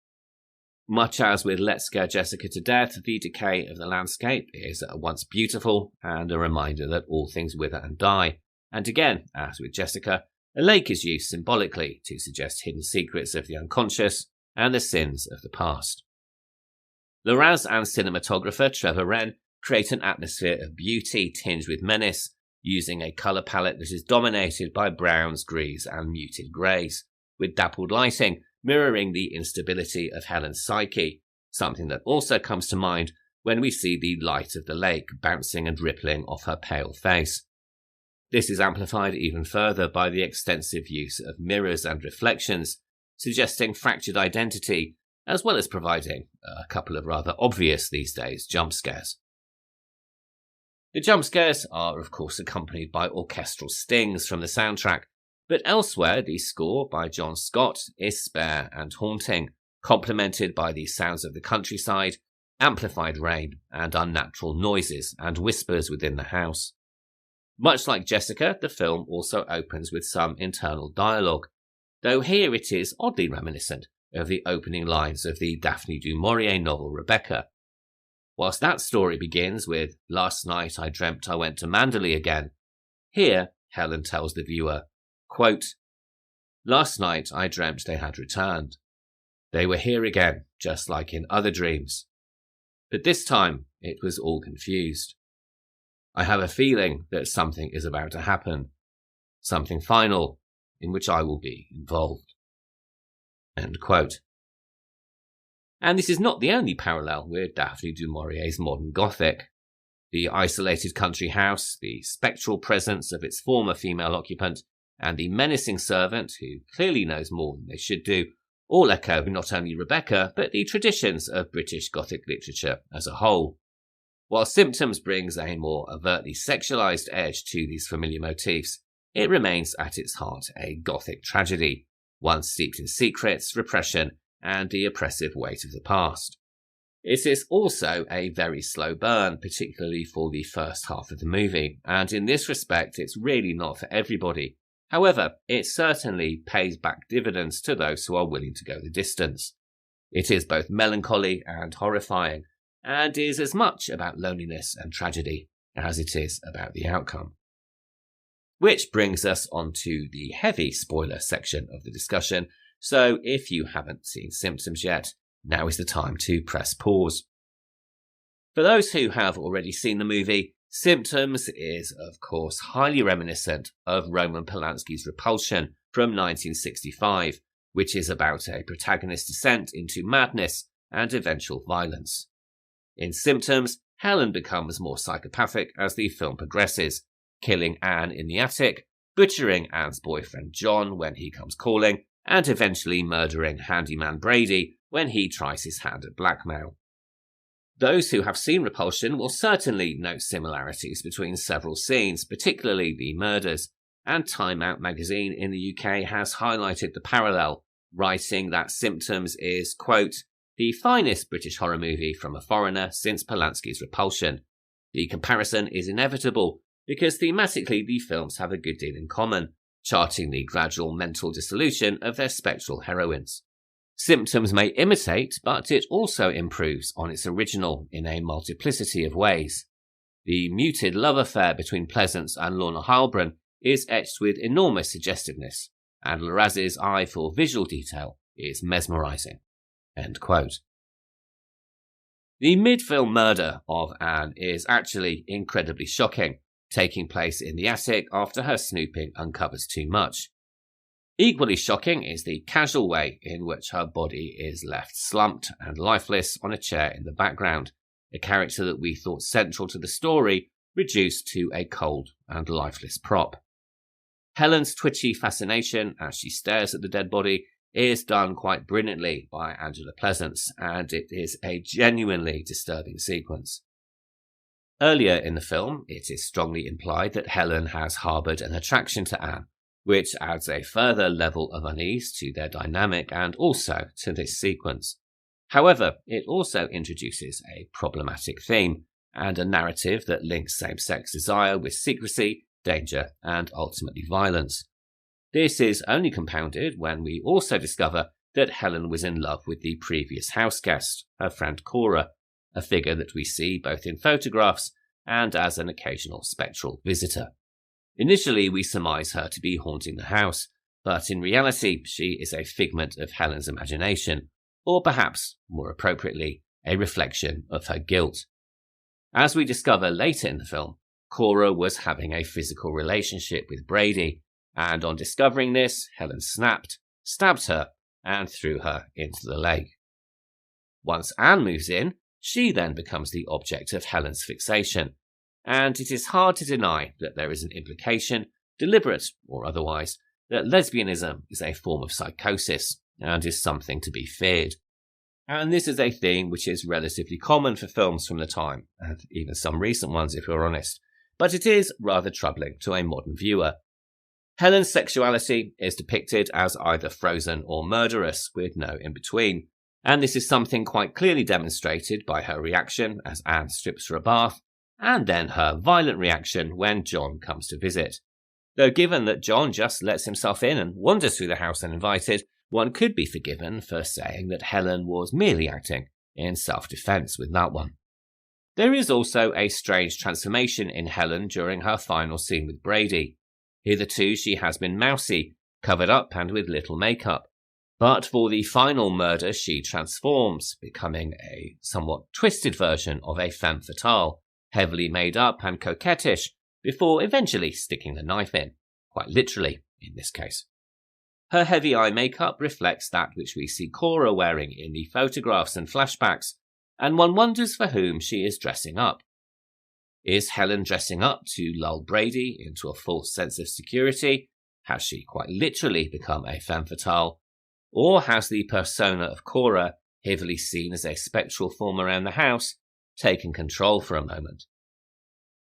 Much as with Let's Scare Jessica to Death, the decay of the landscape is at once beautiful and a reminder that all things wither and die. And again, as with Jessica, a lake is used symbolically to suggest hidden secrets of the unconscious and the sins of the past. Loraz and cinematographer Trevor Wren create an atmosphere of beauty tinged with menace, using a colour palette that is dominated by browns, greens and muted greys, with dappled lighting mirroring the instability of Helen's psyche, something that also comes to mind when we see the light of the lake bouncing and rippling off her pale face. This is amplified even further by the extensive use of mirrors and reflections, suggesting fractured identity, as well as providing a couple of rather obvious these days jump scares. The jump scares are of course accompanied by orchestral stings from the soundtrack, but elsewhere the score by John Scott is spare and haunting, complemented by the sounds of the countryside, amplified rain, and unnatural noises and whispers within the house. Much like Jessica, the film also opens with some internal dialogue, though here it is oddly reminiscent of the opening lines of the Daphne du Maurier novel Rebecca. Whilst that story begins with, "Last night I dreamt I went to Manderley again," here Helen tells the viewer, quote, "Last night I dreamt they had returned. They were here again, just like in other dreams. But this time it was all confused. I have a feeling that something is about to happen, something final in which I will be involved." End quote. And this is not the only parallel with Daphne du Maurier's modern Gothic. The isolated country house, the spectral presence of its former female occupant, and the menacing servant who clearly knows more than they should do, all echo not only Rebecca, but the traditions of British Gothic literature as a whole. While Symptoms brings a more overtly sexualised edge to these familiar motifs, it remains at its heart a Gothic tragedy, one steeped in secrets, repression, and the oppressive weight of the past. It is also a very slow burn, particularly for the first half of the movie, and in this respect it's really not for everybody. However, it certainly pays back dividends to those who are willing to go the distance. It is both melancholy and horrifying, and is as much about loneliness and tragedy as it is about the outcome. Which brings us on to the heavy spoiler section of the discussion, so if you haven't seen Symptoms yet, now is the time to press pause. For those who have already seen the movie, Symptoms is, of course, highly reminiscent of Roman Polanski's Repulsion from 1965, which is about a protagonist's descent into madness and eventual violence. In Symptoms, Helen becomes more psychopathic as the film progresses, killing Anne in the attic, butchering Anne's boyfriend John when he comes calling, and eventually murdering handyman Brady when he tries his hand at blackmail. Those who have seen Repulsion will certainly note similarities between several scenes, particularly the murders, and Time Out magazine in the UK has highlighted the parallel, writing that Symptoms is, quote, "the finest British horror movie from a foreigner since Polanski's Repulsion. The comparison is inevitable because thematically the films have a good deal in common, charting the gradual mental dissolution of their spectral heroines. Symptoms may imitate, but it also improves on its original in a multiplicity of ways. The muted love affair between Pleasance and Lorna Heilbrunn is etched with enormous suggestiveness, and Loraz's eye for visual detail is mesmerising." End quote. The mid-film murder of Anne is actually incredibly shocking, taking place in the attic after her snooping uncovers too much. Equally shocking is the casual way in which her body is left slumped and lifeless on a chair in the background, a character that we thought central to the story reduced to a cold and lifeless prop. Helen's twitchy fascination as she stares at the dead body is done quite brilliantly by Angela Pleasance, and it is a genuinely disturbing sequence. Earlier in the film, it is strongly implied that Helen has harboured an attraction to Anne, which adds a further level of unease to their dynamic and also to this sequence. However, it also introduces a problematic theme and a narrative that links same-sex desire with secrecy, danger, and ultimately violence. This is only compounded when we also discover that Helen was in love with the previous houseguest, her friend Cora, a figure that we see both in photographs and as an occasional spectral visitor. Initially, we surmise her to be haunting the house, but in reality, she is a figment of Helen's imagination, or perhaps, more appropriately, a reflection of her guilt. As we discover later in the film, Cora was having a physical relationship with Brady, and on discovering this, Helen snapped, stabbed her, and threw her into the lake. Once Anne moves in, she then becomes the object of Helen's fixation, and it is hard to deny that there is an implication, deliberate or otherwise, that lesbianism is a form of psychosis and is something to be feared. And this is a theme which is relatively common for films from the time, and even some recent ones if we're honest, but it is rather troubling to a modern viewer. Helen's sexuality is depicted as either frozen or murderous, with no in-between, and this is something quite clearly demonstrated by her reaction as Anne strips for a bath, and then her violent reaction when John comes to visit. Though given that John just lets himself in and wanders through the house uninvited, one could be forgiven for saying that Helen was merely acting in self-defense with that one. There is also a strange transformation in Helen during her final scene with Brady. Hitherto she has been mousy, covered up and with little makeup. But for the final murder she transforms, becoming a somewhat twisted version of a femme fatale, heavily made up and coquettish, before eventually sticking the knife in, quite literally in this case. Her heavy eye makeup reflects that which we see Cora wearing in the photographs and flashbacks, and one wonders for whom she is dressing up. Is Helen dressing up to lull Brady into a false sense of security? Has she quite literally become a femme fatale? Or has the persona of Cora, heavily seen as a spectral form around the house, taken control for a moment?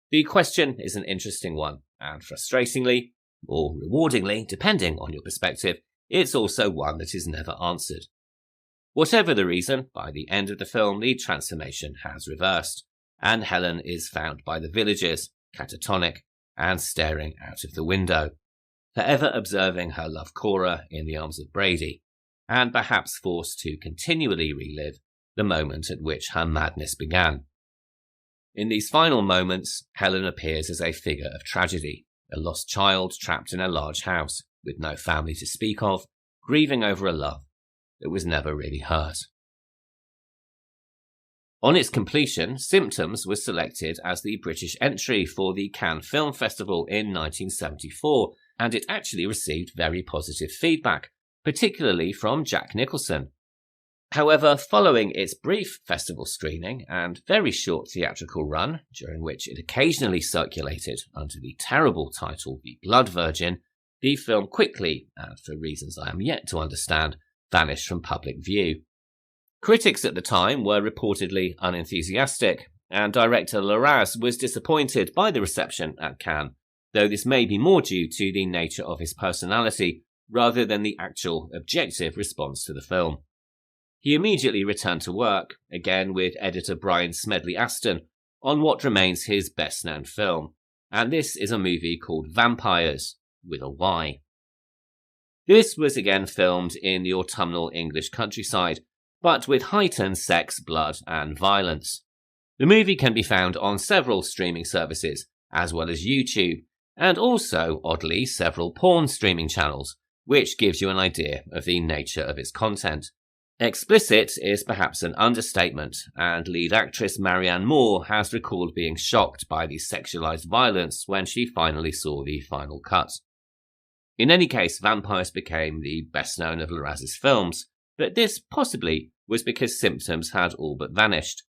The question is an interesting one, and frustratingly, or rewardingly, depending on your perspective, it's also one that is never answered. Whatever the reason, by the end of the film the transformation has reversed, and Helen is found by the villagers, catatonic, and staring out of the window, forever observing her love Cora in the arms of Brady, and perhaps forced to continually relive the moment at which her madness began. In these final moments, Helen appears as a figure of tragedy, a lost child trapped in a large house, with no family to speak of, grieving over a love that was never really hers. On its completion, Symptoms was selected as the British entry for the Cannes Film Festival in 1974, and it actually received very positive feedback, particularly from Jack Nicholson. However, following its brief festival screening and very short theatrical run, during which it occasionally circulated under the terrible title The Blood Virgin, the film quickly, and for reasons I am yet to understand, vanished from public view. Critics at the time were reportedly unenthusiastic, and director Larraz was disappointed by the reception at Cannes, though this may be more due to the nature of his personality rather than the actual objective response to the film. He immediately returned to work, again with editor Brian Smedley Aston, on what remains his best-known film, and this is a movie called Vampires, with a Y. This was again filmed in the autumnal English countryside, but with heightened sex, blood, and violence. The movie can be found on several streaming services, as well as YouTube, and also, oddly, several porn streaming channels, which gives you an idea of the nature of its content. Explicit is perhaps an understatement, and lead actress Marianne Moore has recalled being shocked by the sexualized violence when she finally saw the final cut. In any case, Vampires became the best known of Larraz's films, but this possibly was because Symptoms had all but vanished.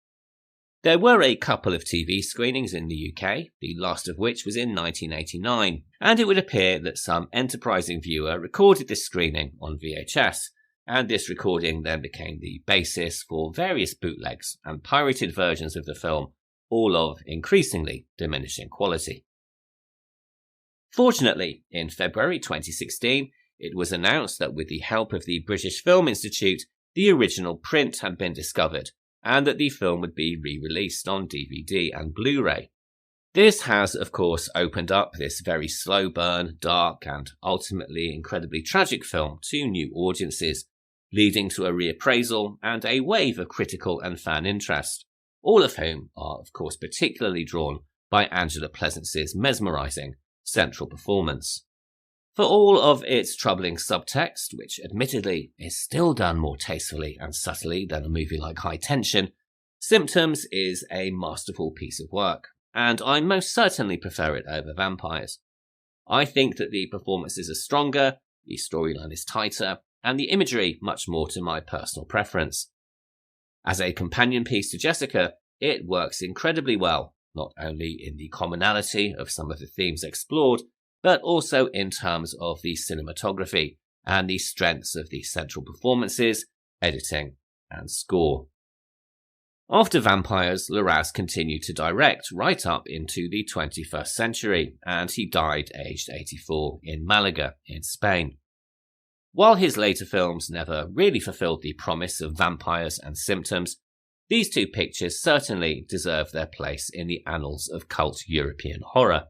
There were a couple of TV screenings in the UK, the last of which was in 1989, and it would appear that some enterprising viewer recorded this screening on VHS, and this recording then became the basis for various bootlegs and pirated versions of the film, all of increasingly diminishing quality. Fortunately, in February 2016, it was announced that with the help of the British Film Institute, the original print had been discovered and that the film would be re-released on DVD and Blu-ray. This has, of course, opened up this very slow burn, dark and ultimately incredibly tragic film to new audiences, leading to a reappraisal and a wave of critical and fan interest, all of whom are, of course, particularly drawn by Angela Pleasance's mesmerising central performance. For all of its troubling subtext, which admittedly is still done more tastefully and subtly than a movie like High Tension, Symptoms is a masterful piece of work, and I most certainly prefer it over Vampires. I think that the performances are stronger, the storyline is tighter, and the imagery much more to my personal preference. As a companion piece to Jessica, it works incredibly well, not only in the commonality of some of the themes explored, but also in terms of the cinematography and the strengths of the central performances, editing, and score. After Vampires, Larraz continued to direct right up into the 21st century, and he died aged 84 in Malaga, in Spain. While his later films never really fulfilled the promise of Vampires and Symptoms, these two pictures certainly deserve their place in the annals of cult European horror.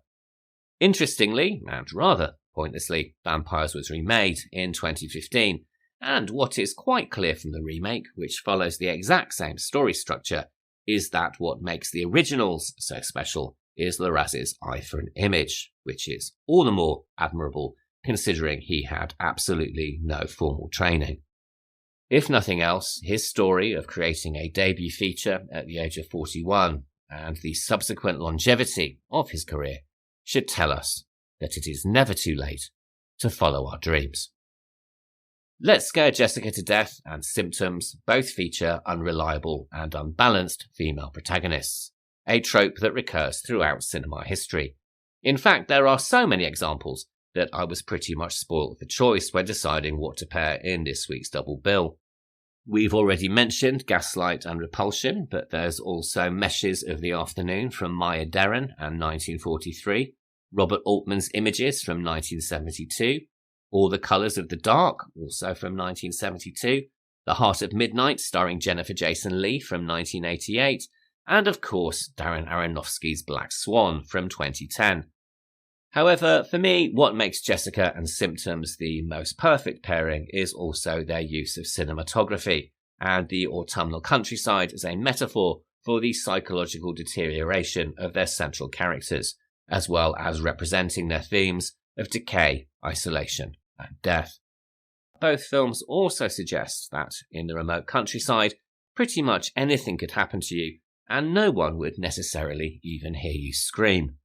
Interestingly, and rather pointlessly, Vampires was remade in 2015, and what is quite clear from the remake, which follows the exact same story structure, is that what makes the originals so special is Larraz's eye for an image, which is all the more admirable considering he had absolutely no formal training. If nothing else, his story of creating a debut feature at the age of 41 and the subsequent longevity of his career should tell us that it is never too late to follow our dreams. Let's Scare Jessica to Death and Symptoms both feature unreliable and unbalanced female protagonists, a trope that recurs throughout cinema history. In fact, there are so many examples that I was pretty much spoilt for choice when deciding what to pair in this week's double bill. We've already mentioned Gaslight and Repulsion, but there's also Meshes of the Afternoon from Maya Deren and 1943, Robert Altman's Images from 1972, All the Colours of the Dark, also from 1972, The Heart of Midnight starring Jennifer Jason Leigh from 1988, and of course Darren Aronofsky's Black Swan from 2010. However, for me, what makes Jessica and Symptoms the most perfect pairing is also their use of cinematography, and the autumnal countryside as a metaphor for the psychological deterioration of their central characters, as well as representing their themes of decay, isolation, and death. Both films also suggest that in the remote countryside, pretty much anything could happen to you, and no one would necessarily even hear you scream.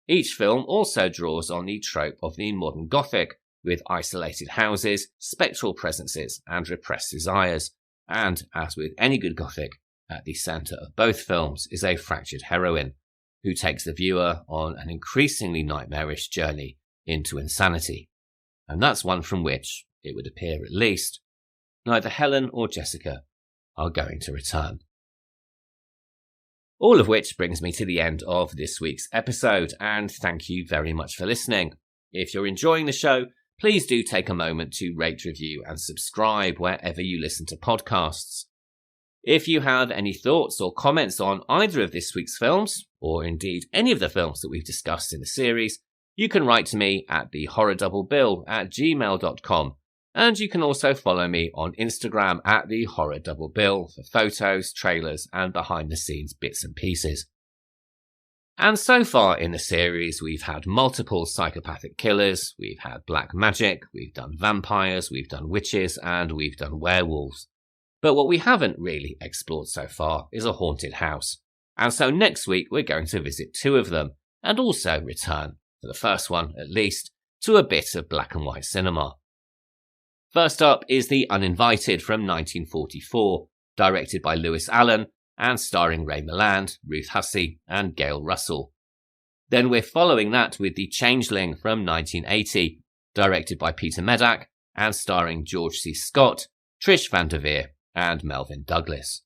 Each film also draws on the trope of the modern Gothic, with isolated houses, spectral presences, and repressed desires, and, as with any good Gothic, at the centre of both films is a fractured heroine, who takes the viewer on an increasingly nightmarish journey into insanity. And that's one from which, it would appear at least, neither Helen or Jessica are going to return. All of which brings me to the end of this week's episode, and thank you very much for listening. If you're enjoying the show, please do take a moment to rate, review, and subscribe wherever you listen to podcasts. If you have any thoughts or comments on either of this week's films, or indeed any of the films that we've discussed in the series, you can write to me at thehorrordouble@gmail.com. And you can also follow me on Instagram at The Horror Double Bill for photos, trailers, and behind-the-scenes bits and pieces. And so far in the series, we've had multiple psychopathic killers, we've had black magic, we've done vampires, we've done witches, and we've done werewolves. But what we haven't really explored so far is a haunted house. And so next week, we're going to visit two of them, and also return, for the first one at least, to a bit of black and white cinema. First up is The Uninvited from 1944, directed by Lewis Allen and starring Ray Milland, Ruth Hussey and Gail Russell. Then we're following that with The Changeling from 1980, directed by Peter Medak and starring George C. Scott, Trish Van Devere and Melvyn Douglas.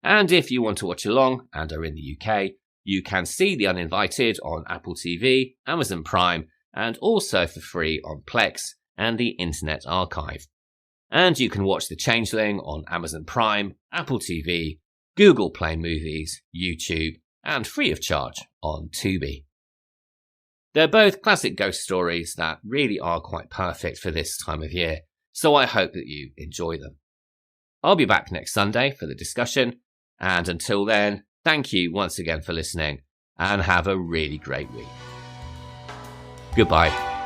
And if you want to watch along and are in the UK, you can see The Uninvited on Apple TV, Amazon Prime, and also for free on Plex and the Internet Archive. And you can watch The Changeling on Amazon Prime, Apple TV, Google Play Movies, YouTube, and free of charge on Tubi. They're both classic ghost stories that really are quite perfect for this time of year, so I hope that you enjoy them. I'll be back next Sunday for the discussion, and until then, thank you once again for listening, and have a really great week. Goodbye.